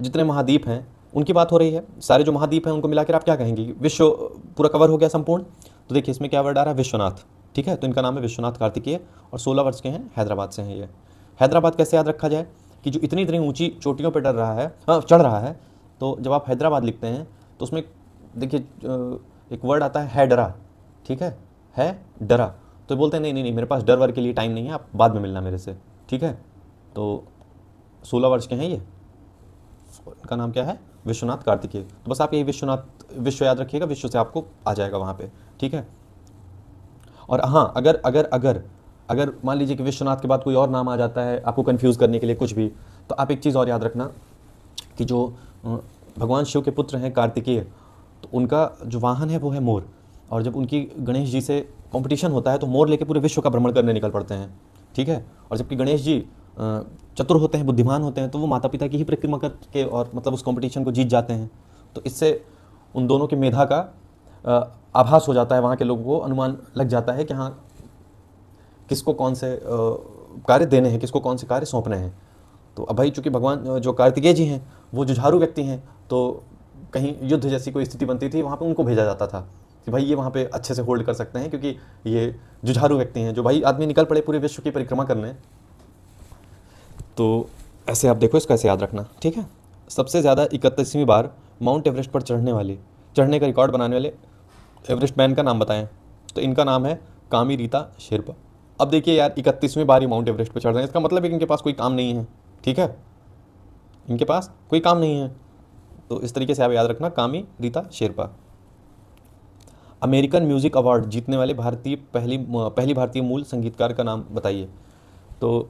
जितने महाद्वीप हैं उनकी बात हो रही है, सारे जो महाद्वीप हैं उनको मिलाकर आप क्या कहेंगे? विश्व पूरा कवर हो गया संपूर्ण। तो देखिए इसमें क्या वर्ड आ रहा है? विश्वनाथ। ठीक है, तो इनका नाम है विश्वनाथ कार्तिकेय और 16 वर्ष के हैं, हैदराबाद से हैं ये। हैदराबाद कैसे याद रखा जाए कि जो इतनी इतनी ऊंची चोटियों पर चढ़ रहा है, तो जब आप हैदराबाद लिखते हैं तो उसमें देखिए एक वर्ड आता है डरा। ठीक है डरा। तो बोलते हैं नहीं नहीं नहीं, मेरे पास डर वर के लिए टाइम नहीं है, आप बाद में मिलना मेरे से। ठीक है, तो 16 वर्ष के हैं ये। इनका नाम क्या है? विश्वनाथ कार्तिकेय। तो बस आप यही विश्व याद रखिएगा, विश्व से आपको आ जाएगा वहाँ पे। ठीक है, और हाँ अगर अगर अगर अगर मान लीजिए कि विश्वनाथ के बाद कोई और नाम आ जाता है आपको कंफ्यूज करने के लिए कुछ भी, तो आप एक चीज़ और याद रखना कि जो भगवान शिव के पुत्र हैं कार्तिकेय, तो उनका जो वाहन है वो है मोर। और जब उनकी गणेश जी से कंपटीशन होता है तो मोर लेके पूरे विश्व का भ्रमण करने निकल पड़ते हैं। ठीक है, और जबकि गणेश जी चतुर होते हैं, बुद्धिमान होते हैं, तो वो माता पिता की ही परिक्रमा करके और मतलब उस कंपटीशन को जीत जाते हैं। तो इससे उन दोनों की मेधा का आभास हो जाता है, वहाँ के लोगों को अनुमान लग जाता है कि हाँ किसको कौन से कार्य देने हैं, किसको कौन से कार्य सौंपने हैं। तो अब भाई चूँकि भगवान जो कार्तिकेय जी हैं वो जुझारू व्यक्ति हैं, तो कहीं युद्ध जैसी कोई स्थिति बनती थी वहाँ पे उनको भेजा जाता था कि भाई ये वहाँ पे अच्छे से होल्ड कर सकते हैं, क्योंकि ये जुझारू व्यक्ति हैं। जो भाई आदमी निकल पड़े पूरे विश्व की परिक्रमा करने, तो ऐसे आप देखो, इसको ऐसे याद रखना। ठीक है, सबसे ज़्यादा 31वीं बार माउंट एवरेस्ट पर चढ़ने का रिकॉर्ड बनाने वाले एवरेस्ट मैन का नाम बताएं। तो इनका नाम है कामी रीता शेरपा। अब देखिए यार 31वीं बार ही माउंट एवरेस्ट पर चढ़ रहे हैं, इसका मतलब है कि इनके पास कोई काम नहीं है। ठीक है, इनके पास कोई काम नहीं है, तो इस तरीके से आप याद रखना, कामी Rita Sherpa. American music award जीतने वाले पहली भारतीय मूल संगीतकार का नाम बताइए। तो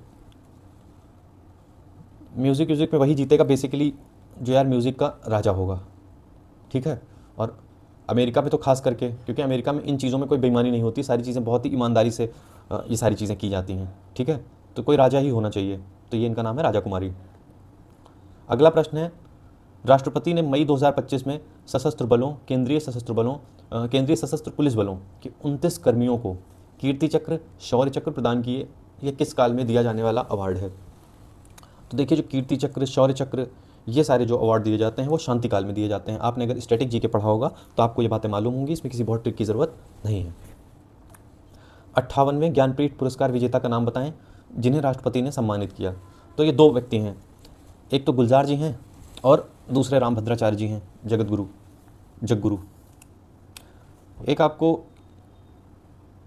म्यूज़िक में वही जीतेगा बेसिकली जो यार म्यूज़िक का राजा होगा। ठीक है, और अमेरिका में तो खास करके, क्योंकि अमेरिका में इन चीज़ों में कोई बेईमानी नहीं होती, सारी चीज़ें बहुत ही ईमानदारी से ये सारी चीज़ें की जाती हैं। ठीक है, तो कोई राजा ही होना चाहिए, तो ये इनका नाम है राजा कुमारी। अगला प्रश्न है, राष्ट्रपति ने मई 2025 में केंद्रीय सशस्त्र पुलिस बलों के 29 कर्मियों को कीर्ति चक्र, शौर्य चक्र प्रदान किए। यह किस काल में दिया जाने वाला अवार्ड है? तो देखिए जो कीर्ति चक्र, शौर्य चक्र, ये सारे जो अवार्ड दिए जाते हैं वो शांति काल में दिए जाते हैं। आपने अगर स्टैटिक जी के पढ़ा होगा तो आपको ये बातें मालूम होंगी, इसमें किसी बहुत ट्रिक की ज़रूरत नहीं है। 58वें ज्ञानपीठ पुरस्कार विजेता का नाम बताएं जिन्हें राष्ट्रपति ने सम्मानित किया। तो ये 2 व्यक्ति हैं, एक तो गुलजार जी हैं और दूसरे रामभद्राचार्य जी हैं, जगगुरु। एक आपको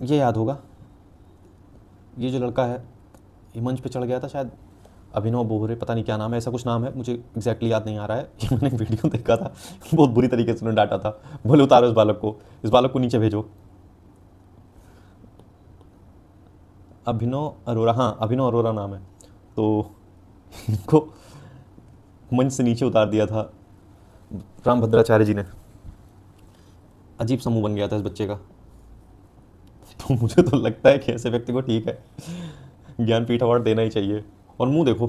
ये याद होगा, ये जो लड़का है ये मंच पे चढ़ गया था, शायद अभिनव बोहरे, पता नहीं क्या नाम है, ऐसा कुछ नाम है, मुझे एग्जैक्टली याद नहीं आ रहा है। ये मैंने एक वीडियो देखा था, बहुत बुरी तरीके से उन्होंने डांटा था, बोले उतारो इस बालक को नीचे भेजो। अभिनव अरोरा, हाँ अभिनव अरोरा नाम है। तो इनको मंच से नीचे उतार दिया था रामभद्राचार्य जी ने। अजीब समूह बन गया था इस बच्चे का। तो मुझे तो लगता है कि ऐसे व्यक्ति को ठीक है, ज्ञानपीठ अवार्ड देना ही चाहिए। और मुंह देखो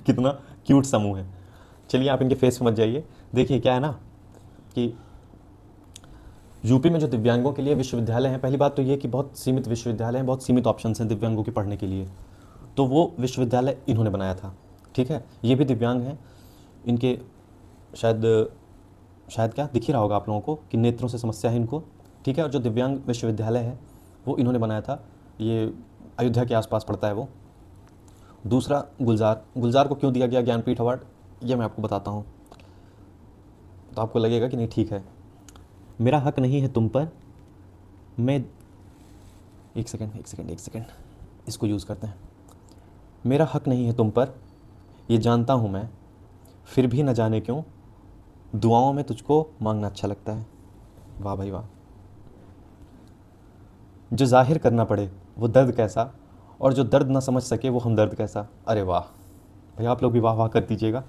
कितना क्यूट सा मुंह है। चलिए आप इनके फेस पे मत जाइए। देखिए क्या है ना कि यूपी में जो दिव्यांगों के लिए विश्वविद्यालय हैं, पहली बात तो ये कि बहुत सीमित विश्वविद्यालय हैं, बहुत सीमित ऑप्शन हैं दिव्यांगों के पढ़ने के लिए। तो वो विश्वविद्यालय इन्होंने बनाया था, ठीक है। ये भी दिव्यांग हैं, इनके शायद शायद क्या दिख ही रहा होगा आप लोगों को कि नेत्रों से समस्या है इनको, ठीक है। और जो दिव्यांग विश्वविद्यालय है वो इन्होंने बनाया था, ये अयोध्या के आसपास पड़ता है वो। दूसरा गुलजार को क्यों दिया गया ज्ञानपीठ अवार्ड, ये मैं आपको बताता हूँ, तो आपको लगेगा कि नहीं ठीक है। मेरा हक नहीं है तुम पर, मैं एक सेकंड इसको यूज़ करते हैं। मेरा हक नहीं है तुम पर, ये जानता हूँ मैं, फिर भी न जाने क्यों दुआओं में तुझको मांगना अच्छा लगता है। वाह भाई वाह। जो जाहिर करना पड़े वो दर्द कैसा, और जो दर्द ना समझ सके वो हमदर्द कैसा। अरे वाह भाई, आप लोग भी वाह वाह कर दीजिएगा।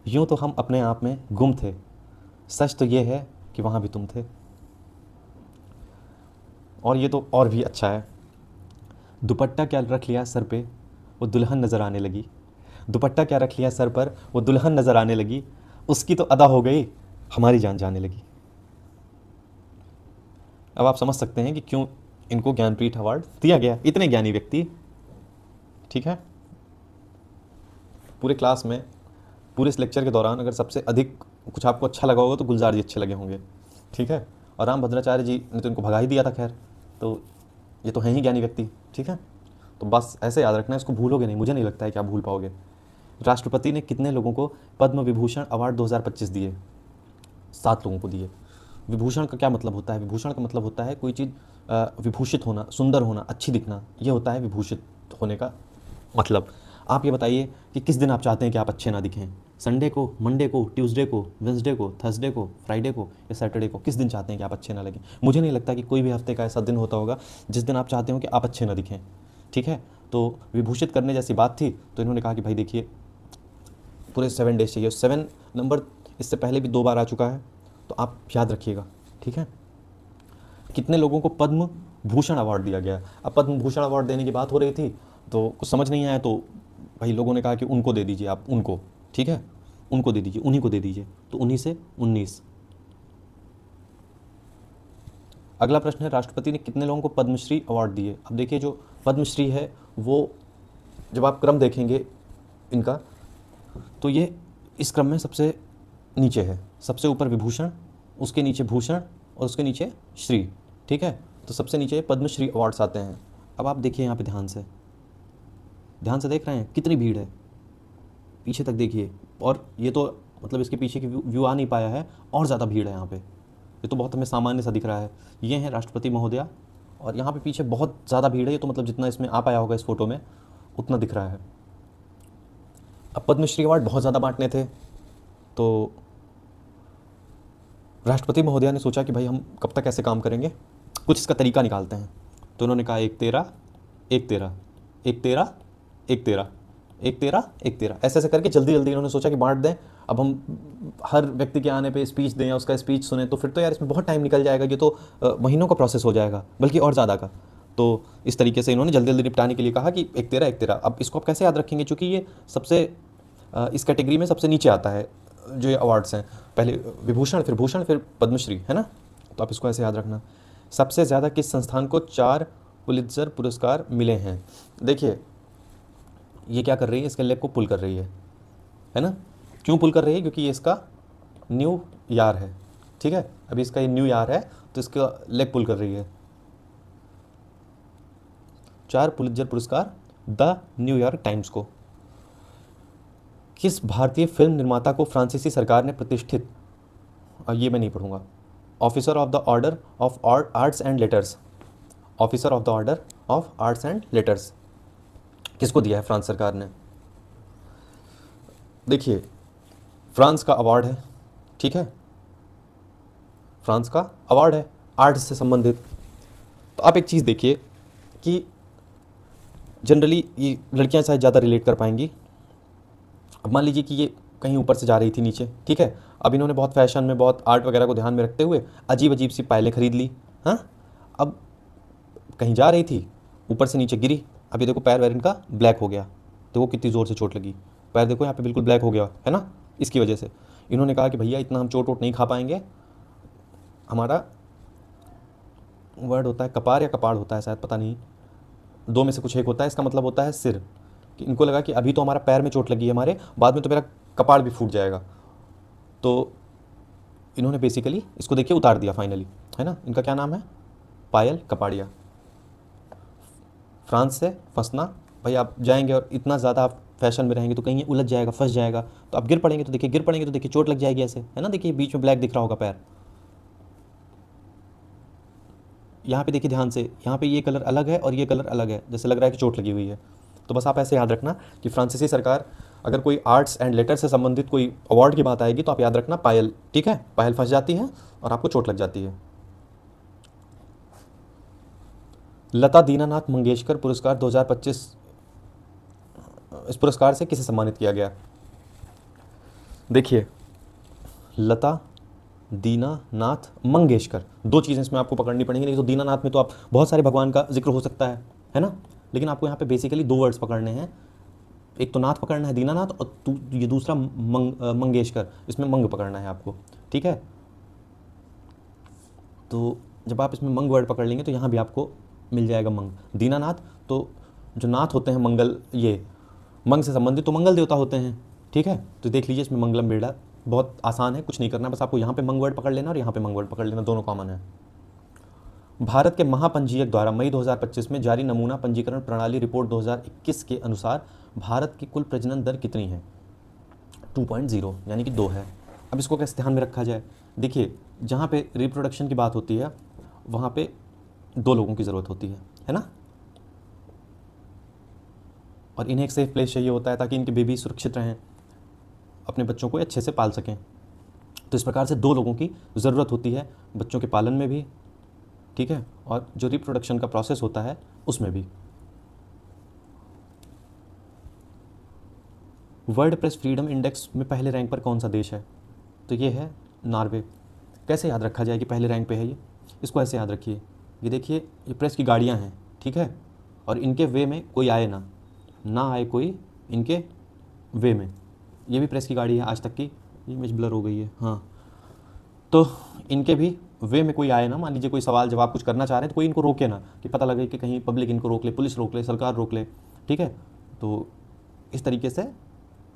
यूँ तो हम अपने आप में गुम थे, सच तो ये है कि वहाँ भी तुम थे। और ये तो और भी अच्छा है। दुपट्टा क्या रख लिया सर पे, वो दुल्हन नज़र आने लगी। दुपट्टा क्या रख लिया सर पर, वो दुल्हन नज़र आने लगी। उसकी तो अदा हो गई, हमारी जान जाने लगी। अब आप समझ सकते हैं कि क्यों इनको ज्ञानपीठ अवार्ड दिया गया। इतने ज्ञानी व्यक्ति, ठीक है। पूरे क्लास में, पूरे इस लेक्चर के दौरान अगर सबसे अधिक कुछ आपको अच्छा लगा होगा तो गुलजार जी अच्छे लगे होंगे, ठीक है। और रामभद्राचार्य जी ने तो इनको भगा ही दिया था, खैर तो ये तो हैं ही ज्ञानी व्यक्ति, ठीक है। तो बस ऐसे याद रखना, इसको भूलोगे नहीं, मुझे नहीं लगता है कि आप भूल पाओगे। राष्ट्रपति ने कितने लोगों को पद्म विभूषण अवार्ड 2025 दिए? 7 लोगों को दिए। विभूषण का क्या मतलब होता है? विभूषण का मतलब होता है कोई चीज़ विभूषित होना, सुंदर होना, अच्छी दिखना, ये होता है विभूषित होने का मतलब। आप ये बताइए कि किस दिन आप चाहते हैं कि आप अच्छे ना दिखें? संडे को, मंडे को, ट्यूसडे को, वेंसडे को, थर्सडे को, फ्राइडे को या सैटरडे को? किस दिन चाहते हैं कि आप अच्छे ना लगें? मुझे नहीं लगता कि कोई भी हफ्ते का ऐसा दिन होता होगा जिस दिन आप चाहते हो कि आप अच्छे ना दिखें, ठीक है। तो विभूषित करने जैसी बात थी, तो इन्होंने कहा कि भाई देखिए पूरे 7 डेज चाहिए। 7 नंबर इससे पहले भी 2 बार आ चुका है, तो आप याद रखिएगा, ठीक है। कितने लोगों को पद्म भूषण अवार्ड दिया गया? अब पद्म भूषण अवार्ड देने की बात हो रही थी तो कुछ समझ नहीं आया, तो भाई लोगों ने कहा कि उनको दे दीजिए, आप उनको, ठीक है, उनको दे दीजिए, उन्हीं को दे दीजिए। तो 19 से 19। अगला प्रश्न है, राष्ट्रपति ने कितने लोगों को पद्मश्री अवार्ड दिए? अब देखिए जो पद्मश्री है वो जब आप क्रम देखेंगे इनका, तो ये इस क्रम में सबसे नीचे है। सबसे ऊपर विभूषण, उसके नीचे भूषण और उसके नीचे श्री, ठीक है। तो सबसे नीचे पद्मश्री अवार्ड्स आते हैं। अब आप देखिए यहाँ पे ध्यान से देख रहे हैं कितनी भीड़ है, पीछे तक देखिए। और ये तो मतलब इसके पीछे की व्यू आ नहीं पाया है, और ज़्यादा भीड़ है यहाँ पे। ये तो बहुत हमें सामान्य सा दिख रहा है। ये हैं राष्ट्रपति महोदया, और यहाँ पे पीछे बहुत ज़्यादा भीड़ है। ये तो मतलब जितना इसमें आ पाया होगा इस फोटो में उतना दिख रहा है। अब पद्मश्री अवार्ड बहुत ज़्यादा बांटने थे, तो राष्ट्रपति महोदया ने सोचा कि भाई हम कब तक ऐसे काम करेंगे, कुछ इसका तरीका निकालते हैं। तो उन्होंने कहा 1-13, 1-13, 1-13, 1-13, 1-13, 1-13, ऐसे ऐसे करके जल्दी जल्दी इन्होंने सोचा कि बांट दें। अब हम हर व्यक्ति के आने पे स्पीच दें या उसका स्पीच सुने तो फिर तो यार इसमें बहुत टाइम निकल जाएगा, ये तो महीनों का प्रोसेस हो जाएगा, बल्कि और ज़्यादा का। तो इस तरीके से इन्होंने जल्दी जल्दी निपटाने के लिए कहा कि 1-13, 1-13। अब इसको आप कैसे याद रखेंगे, क्योंकि ये सबसे इस कैटेगरी में सबसे नीचे आता है जो ये अवार्ड्स हैं। पहले विभूषण, फिर भूषण, फिर पद्मश्री, है ना। तो आप इसको ऐसे याद रखना। सबसे ज़्यादा किस संस्थान को 4 पुलित्ज़र पुरस्कार मिले हैं? देखिए ये क्या कर रही है, इसके लेग को पुल कर रही है ना। क्यों पुल कर रही है? क्योंकि ये इसका न्यू यार है, ठीक है। अभी इसका ये न्यू यार है तो इसका लेग पुल कर रही है। 4 पुलित्ज़र पुरस्कार द न्यूयॉर्क टाइम्स को। किस भारतीय फिल्म निर्माता को फ्रांसीसी सरकार ने प्रतिष्ठित, ये मैं नहीं पढ़ूंगा, officer of the order of arts and letters, officer of the order of arts and letters किसको दिया है फ्रांस सरकार ने? देखिए फ्रांस का अवार्ड है, ठीक है, फ्रांस का अवार्ड है आर्ट्स से संबंधित। तो आप एक चीज़ देखिए कि जनरली ये लड़कियां शायद ज़्यादा रिलेट कर पाएंगी। अब मान लीजिए कि ये कहीं ऊपर से जा रही थी नीचे, ठीक है। अब इन्होंने बहुत फैशन में, बहुत आर्ट वगैरह को ध्यान में रखते हुए अजीब अजीब सी पायलें खरीद ली। हाँ, अब कहीं जा रही थी, ऊपर से नीचे गिरी। अब ये देखो पैर वैर इनका ब्लैक हो गया, देखो कितनी ज़ोर से चोट लगी। पैर देखो यहाँ पे बिल्कुल ब्लैक हो गया है ना। इसकी वजह से इन्होंने कहा कि भैया इतना हम चोट वोट नहीं खा पाएंगे, हमारा वर्ड होता है कपार या कपाड़ होता है शायद, पता नहीं, दो में से कुछ एक होता है। इसका मतलब होता है सिर। कि इनको लगा कि अभी तो हमारा पैर में चोट लगी है हमारे, बाद में तो मेरा कपाड़ भी फूट जाएगा। तो इन्होंने बेसिकली इसको देखिए उतार दिया फाइनली, है ना। इनका क्या नाम है? पायल कपाड़िया। फ्रांस से फंसना, भाई आप जाएंगे और इतना ज़्यादा आप फैशन में रहेंगे तो कहीं ये उलझ जाएगा, फंस जाएगा, तो आप गिर पड़ेंगे तो देखिए, गिर पड़ेंगे तो देखिए चोट लग जाएगी ऐसे, है ना। देखिए बीच में ब्लैक दिख रहा होगा पैर, यहाँ पे देखिए ध्यान से, यहाँ पे ये कलर अलग है और ये कलर अलग है, जैसे लग रहा है कि चोट लगी हुई है। तो बस आप ऐसे याद रखना कि फ्रांसीसी सरकार, अगर कोई आर्ट्स एंड लेटर से संबंधित कोई अवार्ड की बात आएगी तो आप याद रखना पायल, ठीक है। पायल फंस जाती है और आपको चोट लग जाती है। लता दीनानाथ मंगेशकर पुरस्कार 2025, इस पुरस्कार से किसे सम्मानित किया गया? देखिए, लता दीनानाथ मंगेशकर, दो चीज़ें इसमें आपको पकड़नी पड़ेंगी। नहीं तो दीनानाथ में तो आप बहुत सारे भगवान का जिक्र हो सकता है ना। लेकिन आपको यहाँ पे बेसिकली दो वर्ड्स पकड़ने हैं, एक तो नाथ पकड़ना है दीनानाथ, और ये दूसरा मंगेशकर, इसमें मंग पकड़ना है आपको, ठीक है। तो जब आप इसमें मंग वर्ड पकड़ लेंगे तो यहाँ भी आपको मिल जाएगा मंग। दीनानाथ, तो जो नाथ होते हैं मंगल, ये मंग से संबंधित तो मंगल देवता होते हैं, ठीक है। तो देख लीजिए इसमें मंगलम बेड़ा, बहुत आसान है, कुछ नहीं करना, बस आपको यहाँ पे मंग वर्ड पकड़ लेना और यहाँ पे मंग वर्ड पकड़ लेना, दोनों कॉमन है। भारत के महापंजीयक द्वारा मई 2025 में जारी नमूना पंजीकरण प्रणाली रिपोर्ट 2021 के अनुसार भारत की कुल प्रजनन दर कितनी है? 2.0, यानी कि 2 है। अब इसको कैसे ध्यान में रखा जाए? देखिए, जहाँ पे रिप्रोडक्शन की बात होती है वहाँ पे 2 लोगों की ज़रूरत होती है ना। और इन्हें एक सेफ प्लेस चाहिए होता है ताकि इनके बेबी सुरक्षित रहें, अपने बच्चों को अच्छे से पाल सकें। तो इस प्रकार से 2 लोगों की ज़रूरत होती है बच्चों के पालन में भी, ठीक है, और जो रिप्रोडक्शन का प्रोसेस होता है उसमें भी। वर्ल्ड प्रेस फ्रीडम इंडेक्स में पहले रैंक पर कौन सा देश है? तो ये है नॉर्वे। कैसे याद रखा जाए कि पहले रैंक पे है ये? इसको ऐसे याद रखिए, ये देखिए ये प्रेस की गाड़ियाँ हैं, ठीक है, और इनके वे में कोई आए ना आए कोई इनके वे में। ये भी प्रेस की गाड़ी है आज तक की, ये इमेज ब्लर हो गई है, हाँ। तो इनके भी वे में कोई आए ना, मान लीजिए कोई सवाल जवाब कुछ करना चाह रहे हैं तो कोई इनको रोके ना, कि पता लगे कि कहीं पब्लिक इनको रोक ले, पुलिस रोक ले, सरकार रोक ले, ठीक है। तो इस तरीके से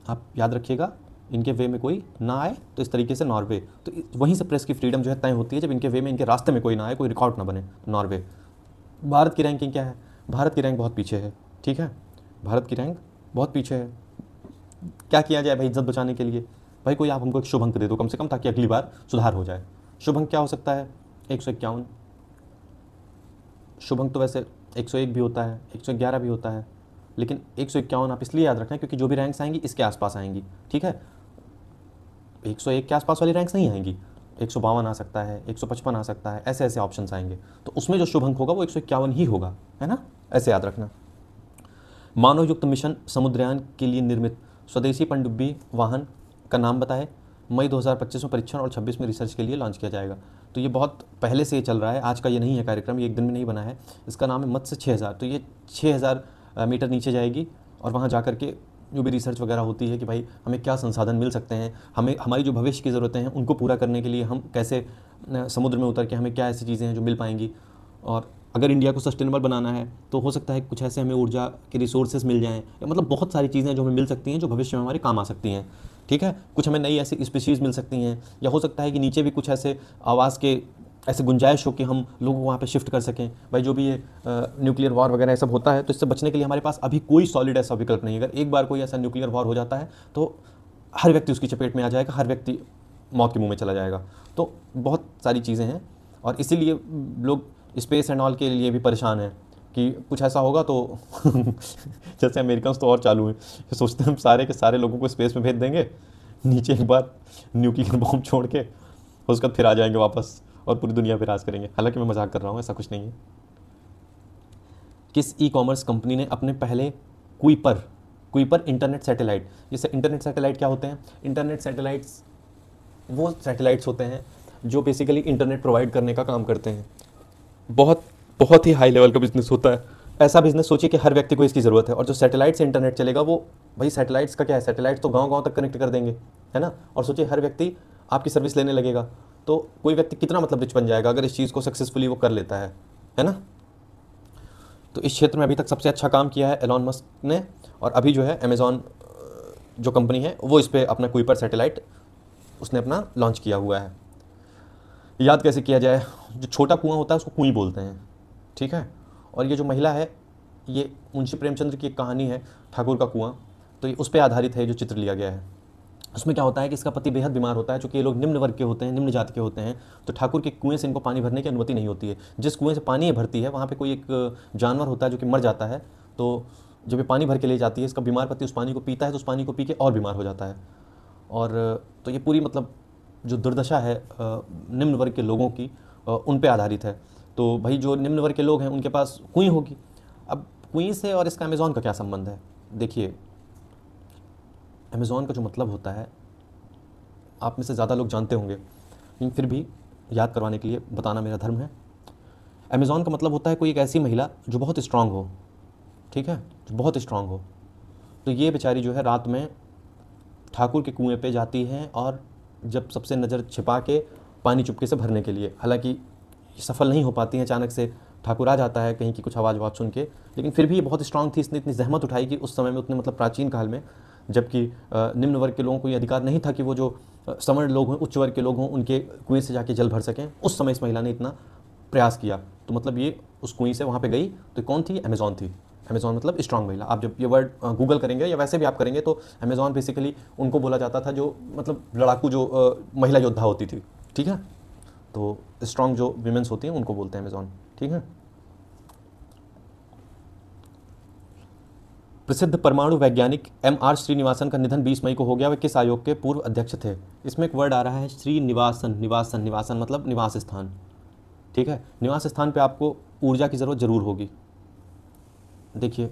आप याद रखिएगा, इनके वे में कोई ना आए, तो इस तरीके से नॉर्वे। तो वहीं से प्रेस की फ्रीडम जो है तय होती है, जब इनके वे में, इनके रास्ते में कोई ना आए, कोई रिकॉर्ड ना बने, नॉर्वे। भारत की रैंकिंग क्या है? भारत की रैंक बहुत पीछे है, ठीक है, भारत की रैंक बहुत पीछे है। क्या किया जाए भाई इज्जत बचाने के लिए? भाई कोई आप हमको एक शुभ अंक दे दो कम से कम, ताकि अगली बार सुधार हो जाए। शुभ अंक क्या हो सकता है? 151। शुभ अंक तो वैसे 101 भी होता है, 111 भी होता है, लेकिन 151 आप इसलिए याद रखना क्योंकि जो भी रैंक्स आएंगी इसके आसपास आएंगी, ठीक है। 101 के आसपास वाली रैंक्स नहीं आएंगी, 152 आ सकता है, 155 आ सकता है, ऐसे ऐसे ऑप्शंस आएंगे। तो उसमें जो शुभ अंक होगा वो 151 ही होगा, है ना, ऐसे याद रखना। मानव युक्त मिशन समुद्रयान के लिए निर्मित स्वदेशी पनडुब्बी वाहन का नाम बताएं। मई 2025 में परीक्षण और 26 में रिसर्च के लिए लॉन्च किया जाएगा। तो ये बहुत पहले से ये चल रहा है, आज का ये नहीं है कार्यक्रम, ये एक दिन में नहीं बना है। इसका नाम है मत्स्य 6000। तो ये 6000 मीटर नीचे जाएगी और वहाँ जा कर के जो भी रिसर्च वगैरह होती है कि भाई हमें क्या संसाधन मिल सकते हैं, हमें हमारी जो भविष्य की ज़रूरतें हैं उनको पूरा करने के लिए हम कैसे समुद्र में उतर के हमें क्या ऐसी चीज़ें हैं जो मिल पाएंगी। और अगर इंडिया को सस्टेनेबल बनाना है तो हो सकता है कुछ ऐसे हमें ऊर्जा के रिसोर्सेज मिल जाएं, या मतलब बहुत सारी चीज़ें जो हमें मिल सकती हैं जो भविष्य में हमारे काम आ सकती हैं, ठीक है। कुछ हमें नई ऐसी स्पीशीज़ मिल सकती हैं, या हो सकता है कि नीचे भी कुछ ऐसे आवास के ऐसे गुंजाइश हो कि हम लोगों को वहाँ पे शिफ्ट कर सकें। भाई जो भी ये न्यूक्लियर वॉर वगैरह ये सब होता है तो इससे बचने के लिए हमारे पास अभी कोई सॉलिड ऐसा विकल्प नहीं है। अगर एक बार कोई ऐसा न्यूक्लियर वॉर हो जाता है तो हर व्यक्ति उसकी चपेट में आ जाएगा, हर व्यक्ति मौत के मुंह में चला जाएगा। तो बहुत सारी चीज़ें हैं और इसीलिए लोग स्पेस एंड ऑल के लिए भी परेशान हैं कि कुछ ऐसा होगा तो जैसे अमेरिकन तो और चालू हैं, सोचते हैं हम सारे के सारे लोगों को स्पेस में भेज देंगे, नीचे एक बार न्यूक्लियर बॉम्ब छोड़ के उसके बाद फिर आ जाएंगे वापस और पूरी दुनिया पे राज करेंगे। हालांकि मैं मजाक कर रहा हूँ, ऐसा कुछ नहीं है। किस ई कॉमर्स कंपनी ने अपने पहले कुइपर कुइपर इंटरनेट सैटेलाइट। जैसे इंटरनेट सैटेलाइट क्या होते हैं? इंटरनेट सैटेलाइट्स वो सैटेलाइट्स होते हैं जो बेसिकली इंटरनेट प्रोवाइड करने का काम करते हैं। बहुत बहुत ही हाई लेवल का बिजनेस होता है। ऐसा बिजनेस सोचिए कि हर व्यक्ति को इसकी ज़रूरत है, और जो सैटेलाइट से इंटरनेट चलेगा वो, भाई सैटेलाइट्स का क्या है, सैटेलाइट्स तो गांव गांव तक कनेक्ट कर देंगे, है ना। और सोचिए हर व्यक्ति आपकी सर्विस लेने लगेगा, तो कोई व्यक्ति कितना मतलब रिच बन जाएगा अगर इस चीज़ को सक्सेसफुली वो कर लेता है ना। तो इस क्षेत्र में अभी तक सबसे अच्छा काम किया है एलॉन मस्क ने, और अभी जो है अमेज़ॉन जो कंपनी है वो इस पर अपना कुइपर सैटेलाइट उसने अपना लॉन्च किया हुआ है। याद कैसे किया जाए? जो छोटा कुआं होता है उसको कुएं बोलते हैं, ठीक है। और ये जो महिला है, ये मुंशी प्रेमचंद्र की एक कहानी है ठाकुर का कुआं, तो ये उस पर आधारित है जो चित्र लिया गया है। उसमें क्या होता है कि इसका पति बेहद बीमार होता है, चूँकि ये लोग निम्न वर्ग के होते हैं, निम्न जाति के होते हैं, तो ठाकुर के कुएं से इनको पानी भरने की अनुमति नहीं होती है। जिस कुएं से पानी ये भरती है वहाँ पे कोई एक जानवर होता है जो कि मर जाता है, तो जब ये पानी भर के ले जाती है, इसका बीमार पति उस पानी को पीता है, तो उस पानी को पी के और बीमार हो जाता है। और तो ये पूरी मतलब जो दुर्दशा है निम्न वर्ग के लोगों की, उन पे आधारित है। तो भाई जो निम्न वर्ग के लोग हैं उनके पास कुएं होगी। अब कुएं से और इसका अमेज़ॉन का क्या संबंध है? देखिए, अमेज़ॉन का जो मतलब होता है आप में से ज़्यादा लोग जानते होंगे, लेकिन फिर भी याद करवाने के लिए बताना मेरा धर्म है। अमेज़ॉन का मतलब होता है कोई एक ऐसी महिला जो बहुत स्ट्रांग हो, ठीक है, जो बहुत स्ट्रांग हो। तो ये बेचारी जो है रात में ठाकुर के कुएं पे जाती हैं, और जब सबसे नज़र छिपा के पानी चुपके से भरने के लिए, हालांकि सफल नहीं हो पाती हैं, अचानक से ठाकुर आ जाता है कहीं की कुछ आवाज़ सुन के, लेकिन फिर भी ये बहुत स्ट्रांग थी, इसने इतनी जहमत उठाई कि उस समय में, उतने मतलब प्राचीन काल में, जबकि निम्न वर्ग के लोगों को ये अधिकार नहीं था कि वो जो सवर्ण लोग हों, उच्च वर्ग के लोग हों, उनके कुएं से जाके जल भर सकें। उस समय इस महिला ने इतना प्रयास किया, तो मतलब ये उस कुएं से वहाँ पे गई, तो कौन थी? अमेज़ॉन थी। अमेज़ॉन मतलब स्ट्रांग महिला। आप जब ये वर्ड गूगल करेंगे या वैसे भी आप करेंगे, तो अमेज़ॉन बेसिकली उनको बोला जाता था जो मतलब लड़ाकू, जो महिला योद्धा होती थी, ठीक है। तो स्ट्रांग जो विमेंस होती हैं उनको बोलते हैं अमेज़ॉन, ठीक है। प्रसिद्ध परमाणु वैज्ञानिक M.R. श्रीनिवासन का निधन 20 मई को हो गया। वे किस आयोग के पूर्व अध्यक्ष थे? इसमें एक वर्ड आ रहा है श्रीनिवासन। निवासन मतलब निवास स्थान, ठीक है। निवास स्थान पे आपको ऊर्जा की ज़रूरत ज़रूर होगी। देखिए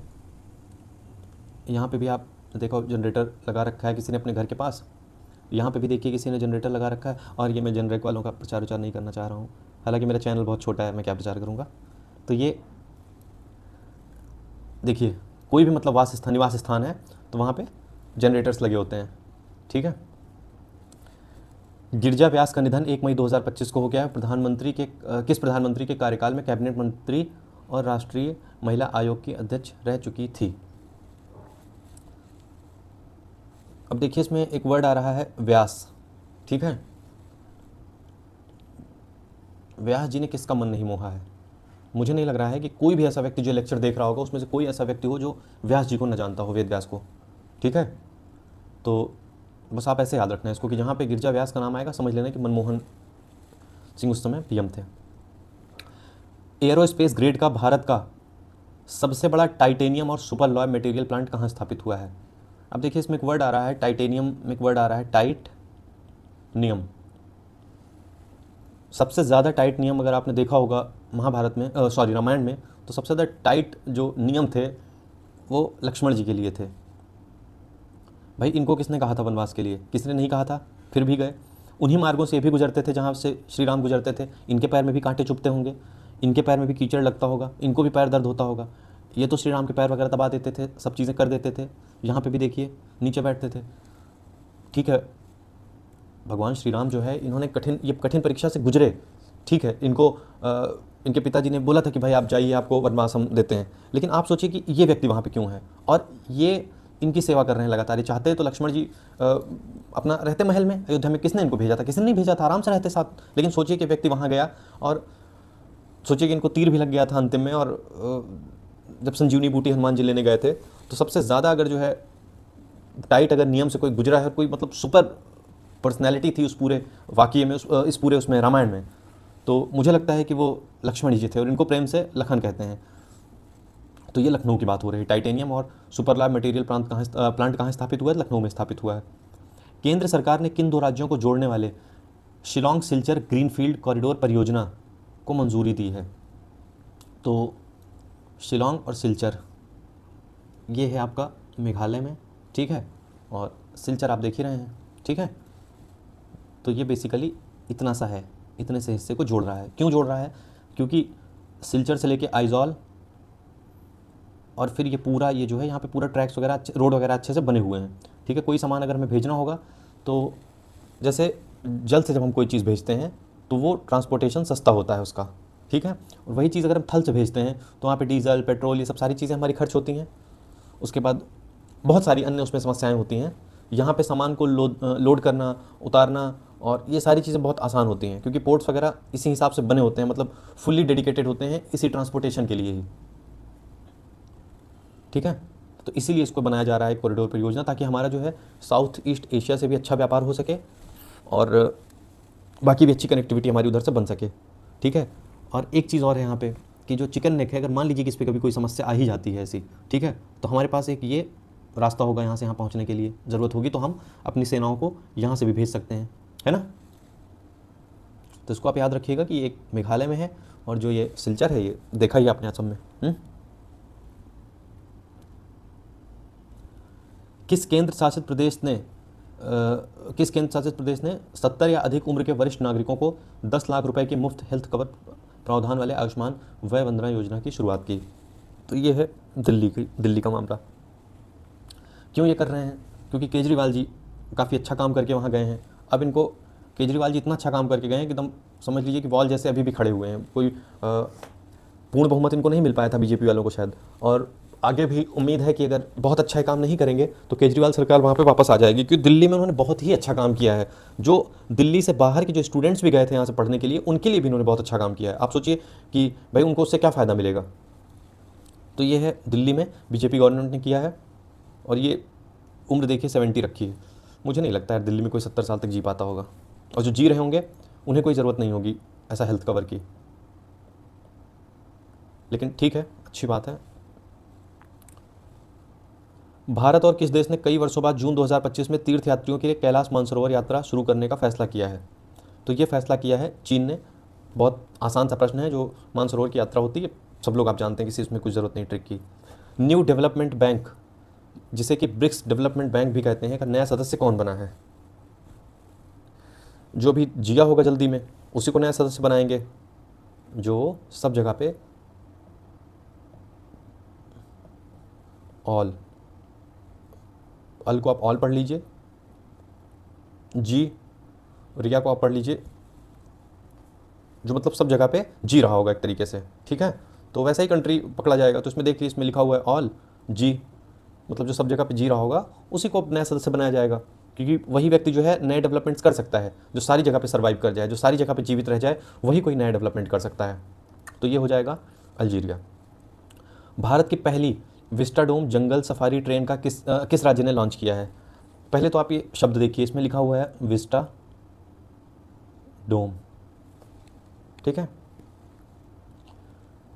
यहाँ पे भी आप देखो जनरेटर लगा रखा है किसी ने अपने घर के पास, यहाँ पे भी देखिए किसी ने जनरेटर लगा रखा है। और ये मैं जनरेट वालों का प्रचार विचार नहीं करना चाह रहा हूँ, हालांकि मेरा चैनल बहुत छोटा है, मैं क्या प्रचार करूँगा। तो ये देखिए कोई भी मतलब निवास स्थान है तो वहाँ पे जनरेटर्स लगे होते हैं, ठीक है। गिरिजा व्यास का निधन 1 मई 2025 को हो गया है। प्रधानमंत्री के किस प्रधानमंत्री के कार्यकाल में कैबिनेट मंत्री और राष्ट्रीय महिला आयोग की अध्यक्ष रह चुकी थी? अब देखिए इसमें एक वर्ड आ रहा है व्यास, ठीक है। व्यास जी ने किसका मन नहीं मोहा है? मुझे नहीं लग रहा है कि कोई भी ऐसा व्यक्ति जो लेक्चर देख रहा होगा उसमें से कोई ऐसा व्यक्ति हो जो व्यास जी को न जानता हो, वेद व्यास को, ठीक है। तो बस आप ऐसे याद रखना है इसको कि जहाँ पे गिरिजा व्यास का नाम आएगा समझ लेना कि मनमोहन सिंह उस समय पीएम थे। एयरोस्पेस ग्रेड का भारत का सबसे बड़ा टाइटेनियम और सुपर लॉय मटेरियल प्लांट कहाँ स्थापित हुआ है? अब देखिए इसमें एक वर्ड आ रहा है टाइटेनियम, में एक वर्ड आ रहा है टाइट नियम। सबसे ज़्यादा टाइट नियम अगर आपने देखा होगा महाभारत में, रामायण में, तो सबसे ज़्यादा टाइट जो नियम थे वो लक्ष्मण जी के लिए थे। भाई इनको किसने कहा था वनवास के लिए? किसी ने नहीं कहा था, फिर भी गए। उन्हीं मार्गों से ये भी गुजरते थे जहाँ से श्री राम गुजरते थे। इनके पैर में भी कांटे चुभते होंगे, इनके पैर में भी कीचड़ लगता होगा, इनको भी पैर दर्द होता होगा। ये तो श्री राम के पैर वगैरह दबा देते थे, सब चीज़ें कर देते थे। यहाँ पे भी देखिए नीचे बैठते थे, ठीक है। भगवान श्री राम जो है इन्होंने कठिन परीक्षा से गुजरे, ठीक है। इनके पिताजी ने बोला था कि भाई आप जाइए, आपको वनवास हम देते हैं, लेकिन आप सोचिए कि ये व्यक्ति वहाँ पे क्यों है और ये इनकी सेवा कर रहे हैं लगातार। ये चाहते तो लक्ष्मण जी अपना रहते महल में अयोध्या में, किसने इनको भेजा था? किसी ने नहीं भेजा था, आराम से रहते साथ। लेकिन सोचिए कि व्यक्ति वहाँ गया और सोचिए कि इनको तीर भी लग गया था अंतिम में। और जब संजीवनी बूटी हनुमान जी लेने गए थे तो सबसे ज़्यादा अगर जो है टाइट अगर नियम से कोई गुजरा है, कोई मतलब सुपर पर्सनैलिटी थी उस पूरे वाक़ये में, इस पूरे उसमें रामायण में, तो मुझे लगता है कि वो लक्ष्मण जी थे और इनको प्रेम से लखन कहते हैं। तो ये लखनऊ की बात हो रही है। टाइटेनियम और सुपर लॉय मटेरियल प्लांट कहाँ स्थापित हुआ है? लखनऊ में स्थापित हुआ है। केंद्र सरकार ने किन 2 राज्यों को जोड़ने वाले शिलोंग सिल्चर ग्रीनफील्ड कॉरिडोर परियोजना को मंजूरी दी है? तो शिलोंग और सिल्चर ये है आपका मेघालय में, ठीक है, और सिलचर आप देख ही रहे हैं, ठीक है। तो ये बेसिकली इतना सा है, इतने से हिस्से को जोड़ रहा है। क्यों जोड़ रहा है? क्योंकि सिलचर से लेके आइजॉल और फिर ये पूरा ये जो है यहाँ पे पूरा ट्रैक्स वगैरह रोड वगैरह अच्छे से बने हुए हैं, ठीक है। कोई सामान अगर हमें भेजना होगा तो जैसे जल से जब हम कोई चीज़ भेजते हैं तो वो ट्रांसपोर्टेशन सस्ता होता है उसका, ठीक है। और वही चीज़ अगर हम थल से भेजते हैं तो वहाँ पे डीजल, पेट्रोल, ये सब सारी चीज़ें हमारी खर्च होती हैं। उसके बाद बहुत सारी अन्य उसमें समस्याएं होती हैं। यहाँ पे सामान को लोड करना, उतारना और ये सारी चीज़ें बहुत आसान होती हैं, क्योंकि पोर्ट्स वगैरह इसी हिसाब से बने होते हैं, मतलब फुल्ली डेडिकेटेड होते हैं इसी ट्रांसपोर्टेशन के लिए ही, ठीक है। तो इसीलिए इसको बनाया जा रहा है कॉरिडोर परियोजना, ताकि हमारा जो है साउथ ईस्ट एशिया से भी अच्छा व्यापार हो सके और बाकी भी अच्छी कनेक्टिविटी हमारी उधर से बन सके, ठीक है। और एक चीज़ और है यहाँ पे कि जो चिकन नेक है, अगर मान लीजिए कि इस पर कभी कोई समस्या आ ही जाती है ऐसी, ठीक है, तो हमारे पास एक ये रास्ता होगा यहाँ से यहाँ पहुँचने के लिए। ज़रूरत होगी तो हम अपनी सेनाओं को यहाँ से भी भेज सकते हैं, है ना। तो इसको आप याद रखिएगा कि एक मेघालय में है और जो ये सिलचर है ये देखा ही आपने असम में। किस केंद्र शासित प्रदेश ने 70 या अधिक उम्र के वरिष्ठ नागरिकों को 10 लाख रुपए की मुफ्त हेल्थ कवर प्रावधान वाले आयुष्मान वय वंदना योजना की शुरुआत की? तो ये है दिल्ली का मामला। क्यों ये कर रहे हैं? क्योंकि केजरीवाल जी काफ़ी अच्छा काम करके वहाँ गए हैं। अब इनको केजरीवाल जी इतना अच्छा काम करके गए हैं कि एकदम समझ लीजिए कि वॉल जैसे अभी भी खड़े हुए हैं। कोई पूर्ण बहुमत इनको नहीं मिल पाया था बीजेपी वालों को शायद, और आगे भी उम्मीद है कि अगर बहुत अच्छा काम नहीं करेंगे तो केजरीवाल सरकार वहाँ पे वापस आ जाएगी, क्योंकि दिल्ली में उन्होंने बहुत ही अच्छा काम किया है। जो दिल्ली से बाहर के जो स्टूडेंट्स भी गए थे यहाँ से पढ़ने के लिए, उनके लिए भी इन्होंने बहुत अच्छा काम किया है। आप सोचिए कि भाई उनको उससे क्या फ़ायदा मिलेगा। तो ये है दिल्ली में बीजेपी गवर्नमेंट ने किया है, और ये उम्र देखिए 70 रखी है। मुझे नहीं लगता है दिल्ली में कोई 70 साल तक जी पाता होगा, और जो जी रहे होंगे उन्हें कोई ज़रूरत नहीं होगी ऐसा हेल्थ कवर की। लेकिन ठीक है, अच्छी बात है। भारत और किस देश ने कई वर्षों बाद जून 2025 में तीर्थयात्रियों के लिए कैलाश मानसरोवर यात्रा शुरू करने का फैसला किया है? तो ये फैसला किया है चीन ने। बहुत आसान सा प्रश्न है। जो मानसरोवर की यात्रा होती है सब लोग आप जानते हैं, किसी इसमें कुछ ज़रूरत नहीं ट्रिक की। न्यू डेवलपमेंट बैंक, जिसे कि ब्रिक्स डेवलपमेंट बैंक भी कहते हैं, का नया सदस्य कौन बना है? जो भी जिया होगा जल्दी में उसी को नया सदस्य बनाएंगे, जो सब जगह पे ऑल को आप ऑल पढ़ लीजिए, जी रिया को आप पढ़ लीजिए, जो मतलब सब जगह पे जी रहा होगा एक तरीके से, ठीक है। तो वैसा ही कंट्री पकड़ा जाएगा। तो इसमें देखिए इसमें लिखा हुआ है ऑल जी, मतलब जो सब जगह पे जी रहा होगा उसी को नया सदस्य बनाया जाएगा, क्योंकि वही व्यक्ति जो है नए डेवलपमेंट्स कर सकता है। जो सारी जगह पे सर्वाइव कर जाए, जो सारी जगह पे जीवित रह जाए, वही कोई नया डेवलपमेंट कर सकता है। तो ये हो जाएगा अल्जीरिया। भारत की पहली विस्टाडोम जंगल सफारी ट्रेन का किस राज्य ने लॉन्च किया है? पहले तो आप ये शब्द देखिए, इसमें लिखा हुआ है विस्टा डोम, ठीक है।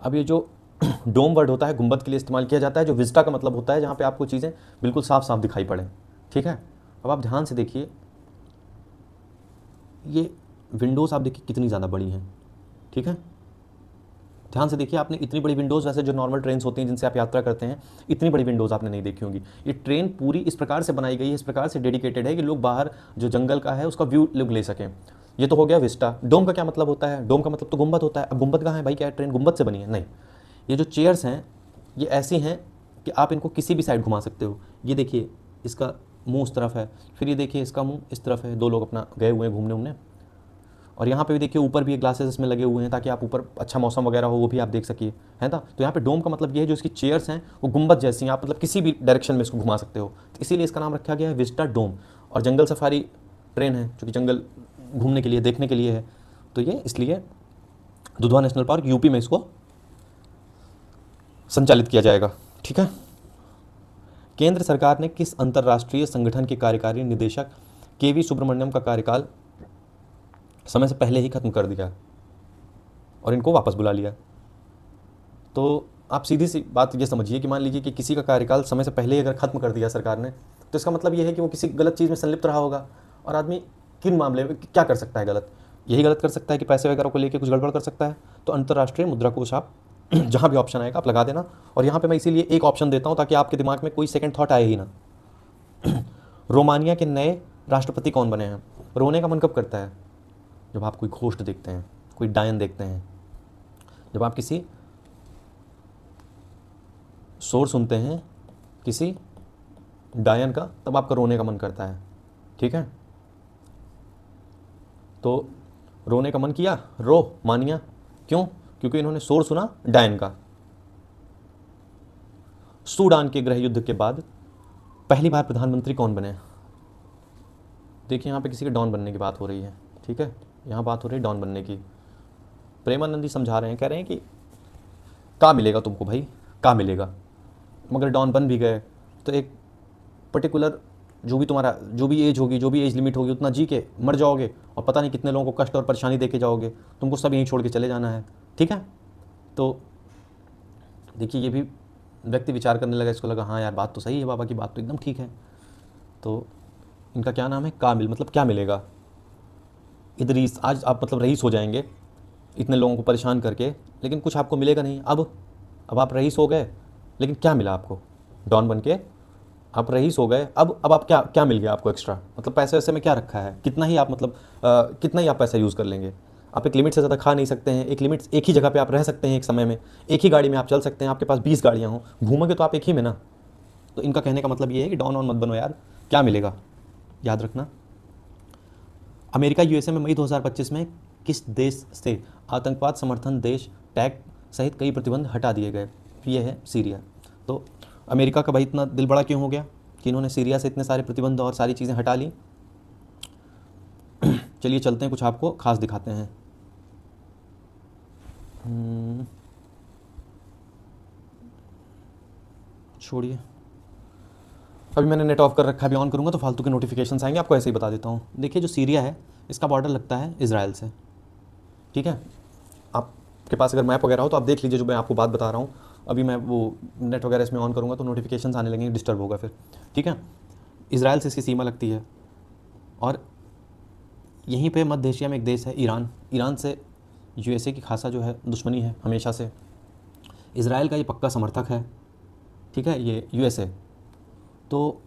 अब ये जो डोम वर्ड होता है गुंबद के लिए इस्तेमाल किया जाता है, जो विस्टा का मतलब होता है जहाँ पे आपको चीज़ें बिल्कुल साफ साफ दिखाई पड़े, ठीक है। अब आप ध्यान से देखिए, ये विंडोज़ आप देखिए कितनी ज़्यादा बड़ी हैं, ठीक है। ध्यान से देखिए, आपने इतनी बड़ी विंडोज़, वैसे जो नॉर्मल ट्रेन्स होती हैं जिनसे आप यात्रा करते हैं, इतनी बड़ी विंडोज़ आपने नहीं देखी होंगी। ये ट्रेन पूरी इस प्रकार से बनाई गई है, इस प्रकार से डेडिकेटेड है कि लोग बाहर जो जंगल का है उसका व्यू लोग ले सकें। ये तो हो गया विस्टा। डोम का क्या मतलब होता है? डोम का मतलब तो गुंबद होता है। अब गुंबद कहाँ है भाई? क्या ट्रेन गुंबद से बनी है? नहीं, ये जो चेयर्स हैं ये ऐसी हैं कि आप इनको किसी भी साइड घुमा सकते हो। ये देखिए इसका मुंह उस तरफ है, फिर ये देखिए इसका मुंह इस तरफ है। दो लोग अपना गए हुए हैं घूमने उमने, और यहाँ पे भी देखिए ऊपर भी ग्लासेस इसमें लगे हुए हैं ताकि आप ऊपर अच्छा मौसम वगैरह हो वो भी आप देख सकिए, है ना। तो यहाँ पे डोम का मतलब ये है जो इसकी चेयर्स हैं वो गुंबद जैसी हैं, आप मतलब किसी भी डायरेक्शन में इसको घुमा सकते हो। तो इसीलिए इसका नाम रखा गया है विस्टा डोम। और जंगल सफारी ट्रेन है जो कि जंगल घूमने के लिए, देखने के लिए है। तो ये इसलिए दुधवा नेशनल पार्क यूपी में इसको संचालित किया जाएगा, ठीक है। केंद्र सरकार ने किस अंतर्राष्ट्रीय संगठन के कार्यकारी निदेशक केवी सुब्रमण्यम का कार्यकाल समय से पहले ही खत्म कर दिया और इनको वापस बुला लिया? तो आप सीधी सी बात ये समझिए कि मान लीजिए कि किसी का कार्यकाल समय से पहले ही अगर खत्म कर दिया सरकार ने, तो इसका मतलब ये है कि वो किसी गलत चीज़ में संलिप्त रहा होगा। और आदमी किन मामले में क्या कर सकता है गलत? यही गलत कर सकता है कि पैसे वगैरह को लेकर कुछ गड़बड़ कर सकता है। तो अंतर्राष्ट्रीय मुद्रा कोष आप जहाँ भी ऑप्शन आएगा आप लगा देना। और यहाँ पे मैं इसीलिए एक ऑप्शन देता हूँ ताकि आपके दिमाग में कोई सेकंड थॉट आए ही ना। रोमानिया के नए राष्ट्रपति कौन बने हैं? रोने का मन कब करता है? जब आप कोई घोस्ट देखते हैं, कोई डायन देखते हैं, जब आप किसी शोर सुनते हैं किसी डायन का, तब आपका रोने का मन करता है। ठीक है, तो रोने का मन किया, रो मानिया। क्यों? क्योंकि इन्होंने शोर सुना डायन का। सूडान के गृह युद्ध के बाद पहली बार प्रधानमंत्री कौन बने? देखिए यहाँ पे किसी के डॉन बनने की बात हो रही है। ठीक है, यहाँ बात हो रही है डॉन बनने की। प्रेमानंद जी समझा रहे हैं, कह रहे हैं कि क्या मिलेगा तुमको भाई, क्या मिलेगा, मगर डॉन बन भी गए तो एक पर्टिकुलर जो भी तुम्हारा जो भी एज होगी, जो भी एज लिमिट होगी, उतना जी के मर जाओगे और पता नहीं कितने लोगों को कष्ट और परेशानी दे के जाओगे। तुमको सब यहीं छोड़ के चले जाना है। ठीक है, तो देखिए ये भी व्यक्ति विचार करने लगा, इसको लगा हाँ यार बात तो सही है, बाबा की बात तो एकदम ठीक है। तो इनका क्या नाम है? कामिल, मतलब क्या मिलेगा। इदरीस, आज आप मतलब रईस हो जाएंगे इतने लोगों को परेशान करके, लेकिन कुछ आपको मिलेगा नहीं। अब आप रईस हो गए, लेकिन क्या मिला आपको? डॉन बन के आप रईस हो गए, अब आप क्या क्या मिल गया आपको एक्स्ट्रा? मतलब पैसे वैसे में क्या रखा है? कितना ही आप मतलब कितना ही आप पैसा यूज़ कर लेंगे? आप एक लिमिट से ज़्यादा खा नहीं सकते हैं। एक ही जगह पे आप रह सकते हैं एक समय में, एक ही गाड़ी में आप चल सकते हैं। आपके पास 20 गाड़ियाँ हों, घूमोगे तो आप एक ही में ना। तो इनका कहने का मतलब ये है कि डॉन ऑन मत बनो यार, क्या मिलेगा? याद रखना। अमेरिका यूएसए में मई 2025 में किस देश से आतंकवाद समर्थन देश टैग सहित कई प्रतिबंध हटा दिए गए? ये है सीरिया। तो अमेरिका का भाई इतना दिल बड़ा क्यों हो गया कि इन्होंने सीरिया से इतने सारे प्रतिबंध और सारी चीज़ें हटा ली? चलिए चलते हैं, कुछ आपको खास दिखाते हैं। छोड़िए, अभी मैंने नेट ऑफ कर रखा है, अभी ऑन करूँगा तो फालतू के नोटिफिकेशंस आएंगे। आपको ऐसे ही बता देता हूँ। देखिए जो सीरिया है इसका बॉर्डर लगता है इजराइल से। ठीक है, आपके पास अगर मैप वगैरह हो तो आप देख लीजिए जो मैं आपको बात बता रहा हूँ। अभी मैं वो नेट वगैरह इसमें ऑन करूँगा तो नोटिफिकेशंस आने लगेंगे, डिस्टर्ब होगा फिर। ठीक है, इजराइल से इसकी सीमा लगती है। और यहीं पे मध्य एशिया में एक देश है ईरान। ईरान से यूएसए की खासा जो है दुश्मनी है हमेशा से। इजराइल का ये पक्का समर्थक है। ठीक है, ये यूएसए। तो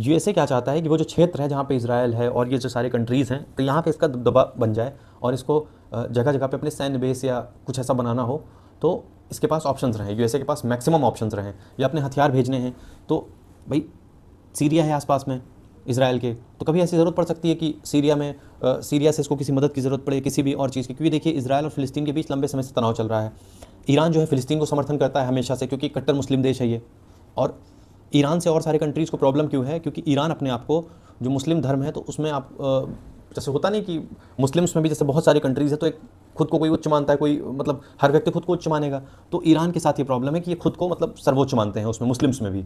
यूएसए क्या चाहता है कि वो जो क्षेत्र है जहाँ पे इजराइल है और ये जो सारे कंट्रीज़ हैं, तो यहाँ पे इसका दबदबा बन जाए और इसको जगह जगह पे अपने सैन्य बेस या कुछ ऐसा बनाना हो तो इसके पास ऑप्शंस रहें। यूएसए के पास मैक्सिमम ऑप्शंस रहें, या अपने हथियार भेजने हैं तो भाई सीरिया है आसपास में इजराइल के, तो कभी ऐसी ज़रूरत पड़ सकती है कि सीरिया से इसको किसी मदद की ज़रूरत पड़े किसी भी और चीज़ की। क्योंकि देखिए इजराइल और फ़िलिस्तीन के बीच लंबे समय से तनाव चल रहा है। ईरान जो है फ़िलिस्तीन को समर्थन करता है हमेशा से, क्योंकि कट्टर मुस्लिम देश है ये। और ईरान से और सारे कंट्रीज़ को प्रॉब्लम क्यों है? क्योंकि ईरान अपने आप को जो मुस्लिम धर्म है तो उसमें आप जैसे होता नहीं कि मुस्लिम्स में भी जैसे बहुत सारी कंट्रीज़ है तो एक खुद को कोई उच्च मानता है, कोई मतलब हर व्यक्ति खुद को उच्च मानेगा। तो ईरान के साथ ये प्रॉब्लम है कि ये खुद को मतलब सर्वोच्च मानते हैं उसमें, मुस्लिम्स में भी।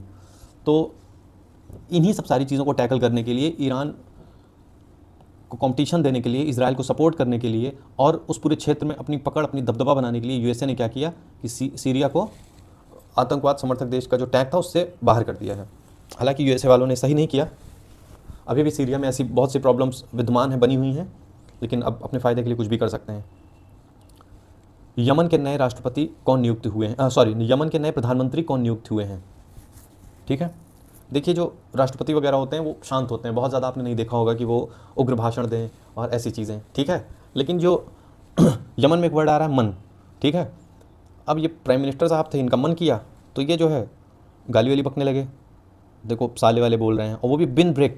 तो इन्हीं सब सारी चीज़ों को टैकल करने के लिए, ईरान को कंपटीशन देने के लिए, इजराइल को सपोर्ट करने के लिए और उस पूरे क्षेत्र में अपनी पकड़, अपनी दबदबा बनाने के लिए यूएसए ने क्या किया कि सीरिया को आतंकवाद समर्थक देश का जो टैग था उससे बाहर कर दिया है। हालांकि यूएसए वालों ने सही नहीं किया। अभी भी सीरिया में ऐसी बहुत सी प्रॉब्लम्स विद्यमान हैं, बनी हुई हैं, लेकिन अब अपने फ़ायदे के लिए कुछ भी कर सकते हैं। यमन के नए राष्ट्रपति कौन नियुक्त हुए हैं? यमन के नए प्रधानमंत्री कौन नियुक्त हुए हैं? ठीक है, देखिए जो राष्ट्रपति वगैरह होते हैं वो शांत होते हैं, बहुत ज़्यादा आपने नहीं देखा होगा कि वो उग्र भाषण दें और ऐसी चीज़ें। ठीक है, लेकिन जो यमन में एक वर्ड आ रहा है मन। ठीक है, अब ये प्राइम मिनिस्टर साहब थे, इनका मन किया तो ये जो है गाली वाली बकने लगे। देखो साले वाले बोल रहे हैं, और वो भी बिन ब्रेक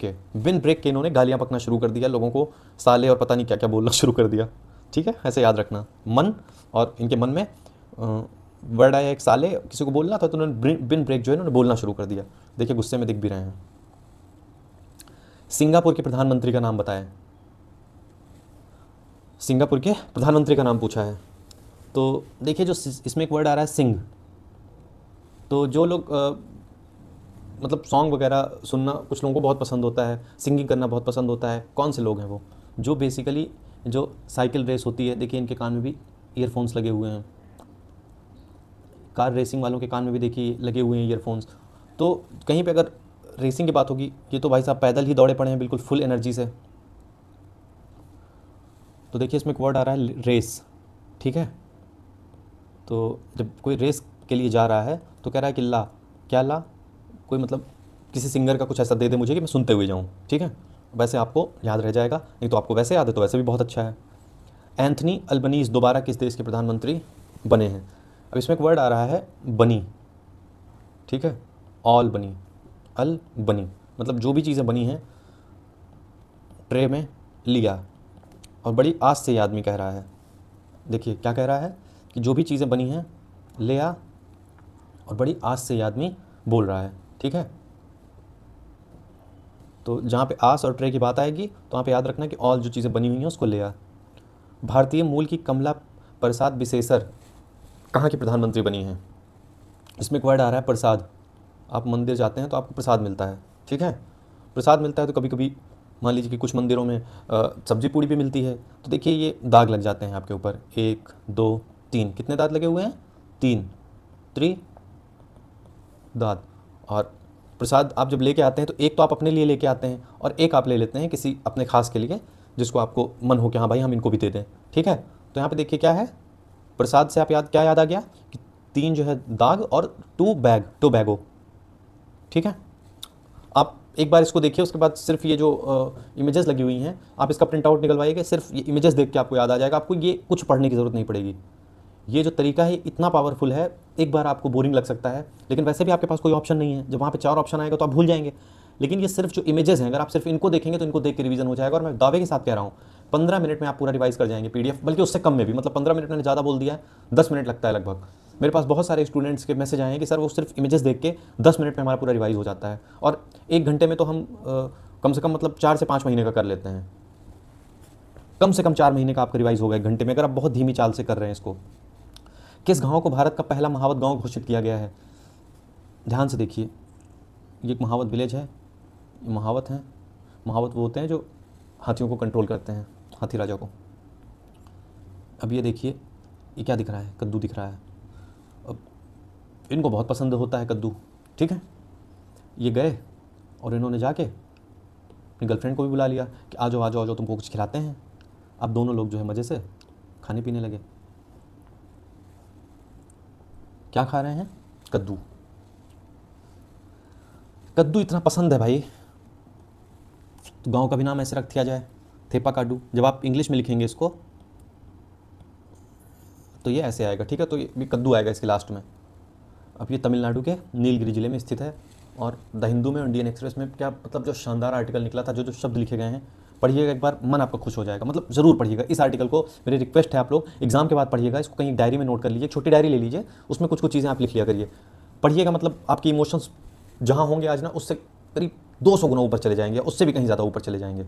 के इन्होंने गालियाँ बकना शुरू कर दिया, लोगों को साले और पता नहीं क्या क्या बोलना शुरू कर दिया। ठीक है, ऐसे याद रखना, मन और इनके मन में वर्ड आया एक साले, किसी को बोलना था तो उन्होंने बिन ब्रेक जो है इन्होंने बोलना शुरू कर दिया। देखिए गुस्से में दिख भी रहे हैं। सिंगापुर के प्रधानमंत्री का नाम बताएं। सिंगापुर के प्रधानमंत्री का नाम पूछा है तो देखिए जो इसमें एक वर्ड आ रहा है सिंग। तो जो लोग मतलब सॉन्ग वगैरह सुनना कुछ लोगों को बहुत पसंद होता है, सिंगिंग करना बहुत पसंद होता है। कौन से लोग हैं वो? जो बेसिकली जो साइकिल रेस होती है, देखिए इनके कान में भी ईयरफोन्स लगे हुए हैं। कार रेसिंग वालों के कान में भी देखिए लगे हुए हैं ईयरफोन्स। तो कहीं पे अगर रेसिंग की बात होगी, ये तो भाई साहब पैदल ही दौड़े पड़े हैं बिल्कुल फुल एनर्जी से। तो देखिए इसमें एक वर्ड आ रहा है रेस। ठीक है, तो जब कोई रेस के लिए जा रहा है तो कह रहा है कि ला, क्या ला, कोई मतलब किसी सिंगर का कुछ ऐसा दे दे मुझे कि मैं सुनते हुए जाऊँ, ठीक है। वैसे आपको याद रह जाएगा, नहीं तो आपको वैसे याद है तो वैसे भी बहुत अच्छा है। एंथनी अल्बनीज़ दोबारा किस देश के प्रधानमंत्री बने हैं? अब इसमें एक वर्ड आ रहा है बनी, ठीक है, ऑल बनी, अल बनी, मतलब जो भी चीज़ें बनी हैं ट्रे में लिया, और बड़ी आस से ये आदमी कह रहा है। देखिए क्या कह रहा है कि जो भी चीज़ें बनी हैं ले आ, और बड़ी आस से ये आदमी बोल रहा है, ठीक है। तो जहाँ पे आस और ट्रे की बात आएगी तो वहाँ पे याद रखना कि ऑल जो चीज़ें बनी हुई हैं उसको ले आ। भारतीय मूल की कमला प्रसाद बिसेसर कहाँ की प्रधानमंत्री बनी हैं? इसमें एक वर्ड आ रहा है प्रसाद। आप मंदिर जाते हैं तो आपको प्रसाद मिलता है, ठीक है। प्रसाद मिलता है तो कभी कभी मान लीजिए कि कुछ मंदिरों में सब्जी पूड़ी भी मिलती है, तो देखिए ये दाग लग जाते हैं आपके ऊपर, 1 2 3, कितने दाग लगे हुए हैं? 3 दाग। और प्रसाद आप जब लेके आते हैं तो एक तो आप अपने लिए लेके आते हैं और एक आप ले लेते हैं किसी अपने खास के लिए, जिसको आपको मन हो कि हाँ भाई हम इनको भी दे दें, ठीक है। तो यहाँ पे देखिए क्या है, प्रसाद से आप क्या याद आ गया कि 3 जो है दाग और 2 बैगो, ठीक है। आप एक बार इसको देखिए, उसके बाद सिर्फ ये जो इमेजेस लगी हुई हैं आप इसका प्रिंट आउट निकलवाइएगा, सिर्फ ये इमेजेस देख के आपको याद आ जाएगा, आपको ये कुछ पढ़ने की ज़रूरत नहीं पड़ेगी। ये जो तरीका है इतना पावरफुल है, एक बार आपको बोरिंग लग सकता है, लेकिन वैसे भी आपके पास कोई ऑप्शन नहीं है। जब वहाँ पे 4 ऑप्शन आएगा तो आप भूल जाएंगे, लेकिन ये सिर्फ जो इमेजेस हैं अगर आप सिर्फ इनको देखेंगे तो इनको देख के रिवीजन हो जाएगा। और मैं दावे के साथ कह रहा हूँ 15 मिनट में आप पूरा रिवाइज कर जाएंगे पीडीएफ, बल्कि उससे कम में भी। मतलब 15 मिनट मैंने ज़्यादा बोल दिया है, 10 मिनट लगता है लगभग। मेरे पास बहुत सारे स्टूडेंट्स के मैसेज आए हैं कि सर वो सिर्फ इमेजेस देख के 10 मिनट में हमारा पूरा रिवाइज हो जाता है, और 1 घंटे में तो हम कम से कम मतलब 4 से 5 महीने का कर लेते हैं। कम से कम 4 महीने का आपका रिवाइज होगा 1 घंटे में, अगर आप बहुत धीमी चाल से कर रहे हैं इसको। किस गांव को भारत का पहला महावत गांव घोषित किया गया है? ध्यान से देखिए, ये एक महावत विलेज है, ये महावत हैं। महावत वो होते हैं जो हाथियों को कंट्रोल करते हैं, हाथी राजा को। अब ये देखिए, ये क्या दिख रहा है? कद्दू दिख रहा है। अब इनको बहुत पसंद होता है कद्दू, ठीक है। ये गए और इन्होंने जाके अपनी गर्लफ्रेंड को भी बुला लिया कि आ जाओ आ जाओ आ जाओ, तुमको कुछ खिलाते हैं। अब दोनों लोग जो है मज़े से खाने पीने लगे। क्या खा रहे हैं? कद्दू। कद्दू इतना पसंद है भाई तो गांव का भी नाम ऐसे रख दिया जाए, थेपा काडू। जब आप इंग्लिश में लिखेंगे इसको तो ये ऐसे आएगा, ठीक है। तो ये भी कद्दू आएगा इसके लास्ट में। अब ये तमिलनाडु के नीलगिरी जिले में स्थित है। और द हिंदू में, इंडियन एक्सप्रेस में क्या मतलब जो शानदार आर्टिकल निकला था, जो जो शब्द लिखे गए हैं, पढ़िएगा एक बार, मन आपका खुश हो जाएगा। मतलब ज़रूर पढ़िएगा इस आर्टिकल को। मेरी रिक्वेस्ट है आप लोग एग्जाम के बाद पढ़िएगा इसको, कहीं डायरी में नोट कर लीजिए, छोटी डायरी ले लीजिए, उसमें कुछ कुछ चीज़ें आप लिख लिया करिए। पढ़िएगा, मतलब आपकी इमोशंस जहाँ होंगे आज ना, उससे करीब 200 गुना ऊपर चले जाएंगे, उससे भी कहीं ज़्यादा ऊपर चले जाएंगे।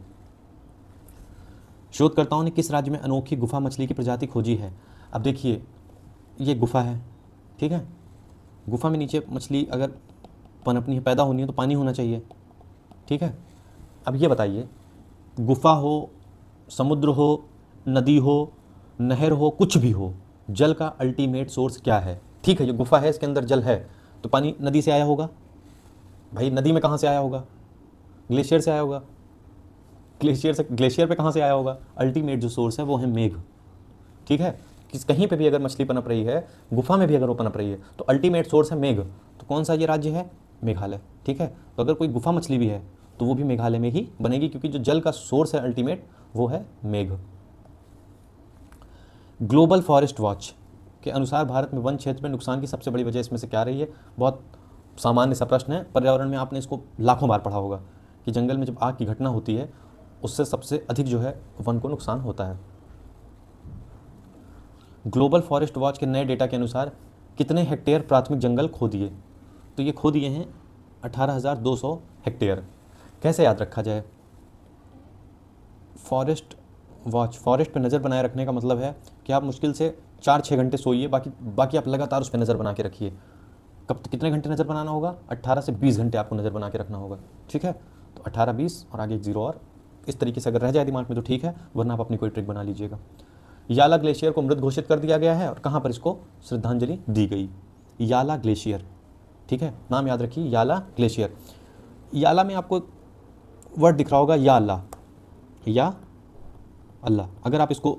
शोधकर्ताओं ने किस राज्य में अनोखी गुफा मछली की प्रजाति खोजी है? अब देखिए, ये गुफा है, ठीक है। गुफा में नीचे मछली अगर पनपनी है, पैदा होनी है तो पानी होना चाहिए, ठीक है। अब ये बताइए, गुफा हो, समुद्र हो, नदी हो, नहर हो, कुछ भी हो, जल का अल्टीमेट सोर्स क्या है? ठीक है, ये गुफा है, इसके अंदर जल है, तो पानी नदी से आया होगा। भाई नदी में कहाँ से आया होगा? ग्लेशियर से आया होगा। ग्लेशियर पे कहाँ से आया होगा? अल्टीमेट जो सोर्स है वो है मेघ, ठीक है। कहीं पे भी अगर मछली पनप रही है, गुफा में भी अगर वो पनप रही है, तो अल्टीमेट सोर्स है मेघ। तो कौन सा ये राज्य है? मेघालय, ठीक है। तो अगर कोई गुफा मछली भी है तो वो भी मेघालय में ही बनेगी, क्योंकि जो जल का सोर्स है अल्टीमेट वो है मेघ। ग्लोबल फॉरेस्ट वॉच के अनुसार भारत में वन क्षेत्र में नुकसान की सबसे बड़ी वजह इसमें से क्या रही है? बहुत सामान्य सा प्रश्न है, पर्यावरण में आपने इसको लाखों बार पढ़ा होगा कि जंगल में जब आग की घटना होती है उससे सबसे अधिक जो है वन को नुकसान होता है। ग्लोबल फॉरेस्ट वॉच के नए डेटा के अनुसार कितने हेक्टेयर प्राथमिक जंगल खो दिए? तो ये खो दिए हैं 18,200 हेक्टेयर। कैसे याद रखा जाए? फॉरेस्ट वॉच, फॉरेस्ट पे नज़र बनाए रखने का मतलब है कि आप मुश्किल से 4-6 घंटे सोइए, बाकी आप लगातार उस पर नज़र बना के रखिए। कब कितने घंटे नज़र बनाना होगा? 18 से 20 घंटे आपको नज़र बना के रखना होगा, ठीक है। तो 18-20 और आगे 0 और इस तरीके से अगर रह जाए दिमाग में तो ठीक है, वरना आप अपनी कोई ट्रिक बना लीजिएगा। याला ग्लेशियर को मृत घोषित कर दिया गया है और कहाँ पर इसको श्रद्धांजलि दी गई? याला ग्लेशियर, ठीक है, नाम याद रखिए, याला ग्लेशियर। याला में आपको वर्ड दिख रहा होगा या अल्लाह, या अल्लाह। अगर आप इसको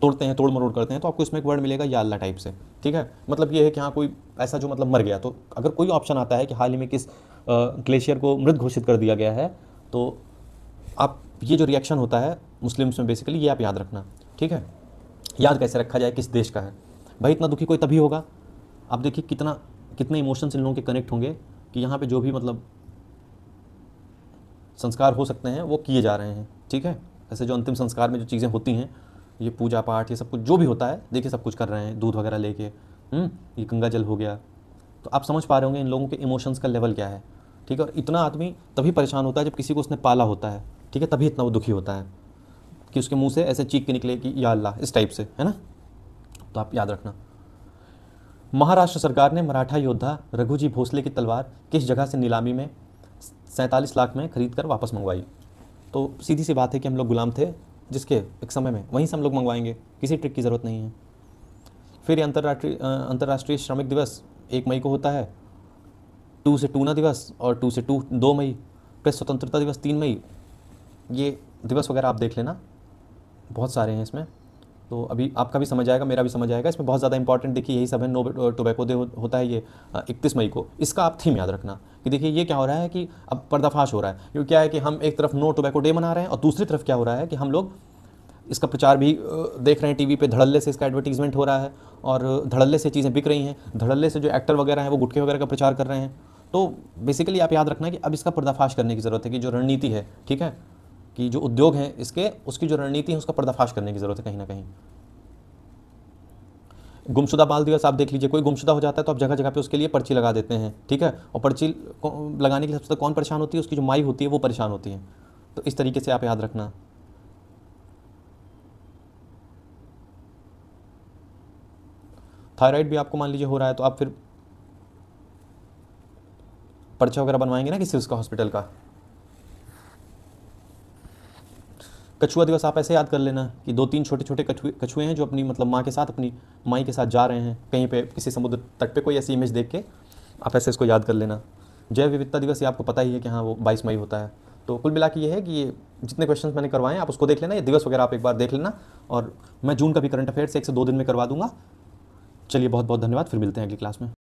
तोड़ते हैं, तोड़ मरोड़ करते हैं, तो आपको इसमें एक वर्ड मिलेगा या अल्लाह टाइप से, ठीक है, मतलब ये है कि हाँ कोई ऐसा जो मतलब मर गया, तो अगर कोई ऑप्शन आता है कि हाल ही में किस ग्लेशियर को मृत घोषित कर दिया गया है, तो आप ये जो रिएक्शन होता है मुस्लिम्स में बेसिकली, ये आप याद रखना, ठीक है। याद कैसे रखा जाए किस देश का है भाई, इतना दुखी कोई तभी होगा, आप देखिए कितने इमोशंस इन लोगों के कनेक्ट होंगे कि यहाँ पे जो भी मतलब संस्कार हो सकते हैं वो किए जा रहे हैं, ठीक है। ऐसे जो अंतिम संस्कार में जो चीज़ें होती हैं, ये पूजा पाठ, ये सब कुछ जो भी होता है, देखिए सब कुछ कर रहे हैं, दूध वगैरह लेके, ये गंगा जल हो गया, तो आप समझ पा रहे होंगे इन लोगों के इमोशंस का लेवल क्या है, ठीक है। और इतना आदमी तभी परेशान होता है जब किसी को उसने पाला होता है, ठीक है, तभी इतना वो दुखी होता है कि उसके मुंह से ऐसे चीख के निकले कि या अल्लाह, इस टाइप से, है ना। तो आप याद रखना। महाराष्ट्र सरकार ने मराठा योद्धा रघुजी भोसले की तलवार किस जगह से नीलामी में 47 लाख में खरीद कर वापस मंगवाई। तो सीधी सी बात है कि हम लोग गुलाम थे जिसके एक समय में, वहीं से हम लोग मंगवाएंगे, किसी ट्रिक की ज़रूरत नहीं है। फिर ये अंतर्राष्ट्रीय श्रमिक दिवस 1 मई को होता है, 2 से 2 दिवस, और 2 से 2 मई। प्रेस स्वतंत्रता दिवस 3 मई। ये दिवस वगैरह आप देख लेना, बहुत सारे हैं इसमें, तो अभी आपका भी समझ आएगा, मेरा भी समझ आएगा। इसमें बहुत ज़्यादा इंपॉर्टेंट देखिए यही सब है। नो टोबैको डे होता है ये 31 मई को। इसका आप थीम याद रखना कि देखिए ये क्या हो रहा है कि अब पर्दाफाश हो रहा है, क्योंकि क्या है कि हम एक तरफ नो टोबैको डे मना रहे हैं और दूसरी तरफ क्या हो रहा है कि हम लोग इसका प्रचार भी देख रहे हैं टीवी पे, धड़ल्ले से इसका एडवर्टीजमेंट हो रहा है और धड़ल्ले से चीज़ें बिक रही हैं, धड़ल्ले से जो एक्टर वगैरह हैं वो गुटखे वगैरह का प्रचार कर रहे हैं। तो बेसिकली आप याद रखना कि अब इसका पर्दाफाश करने की ज़रूरत है, कि जो रणनीति है, ठीक है, कि जो उद्योग हैं इसके, उसकी जो रणनीति है उसका पर्दाफाश करने की ज़रूरत है कहीं ना कहीं। गुमशुदा बाल दिवस आप देख लीजिए, कोई गुमशुदा हो जाता है तो आप जगह जगह पे उसके लिए पर्ची लगा देते हैं, ठीक है। और पर्ची लगाने के लिए सबसे ज़्यादा कौन परेशान होती है, उसकी जो माई होती है वो परेशान होती है। तो इस तरीके से आप याद रखना। थायराइड भी आपको मान लीजिए हो रहा है तो आप फिर पर्चा वगैरह बनवाएंगे ना किसी उसका हॉस्पिटल का। कछुआ दिवस आप ऐसे याद कर लेना कि 2-3 छोटे छोटे कछुए हैं जो अपनी मतलब माँ के साथ, अपनी माई के साथ जा रहे हैं कहीं पे, किसी समुद्र तट पे, कोई ऐसी इमेज देख के आप ऐसे इसको याद कर लेना। जैव विविधता दिवस ये आपको पता ही है कि हाँ वो 22 मई होता है। तो कुल मिला के ये है कि ये जितने क्वेश्चन मैंने करवाए हैं आप उसको देख लेना, ये दिवस वगैरह आप एक बार देख लेना, और मैं जून का भी करंट अफेयर्स 1 से 2 दिन में करवा दूंगा। चलिए बहुत बहुत धन्यवाद, फिर मिलते हैं अगली क्लास में।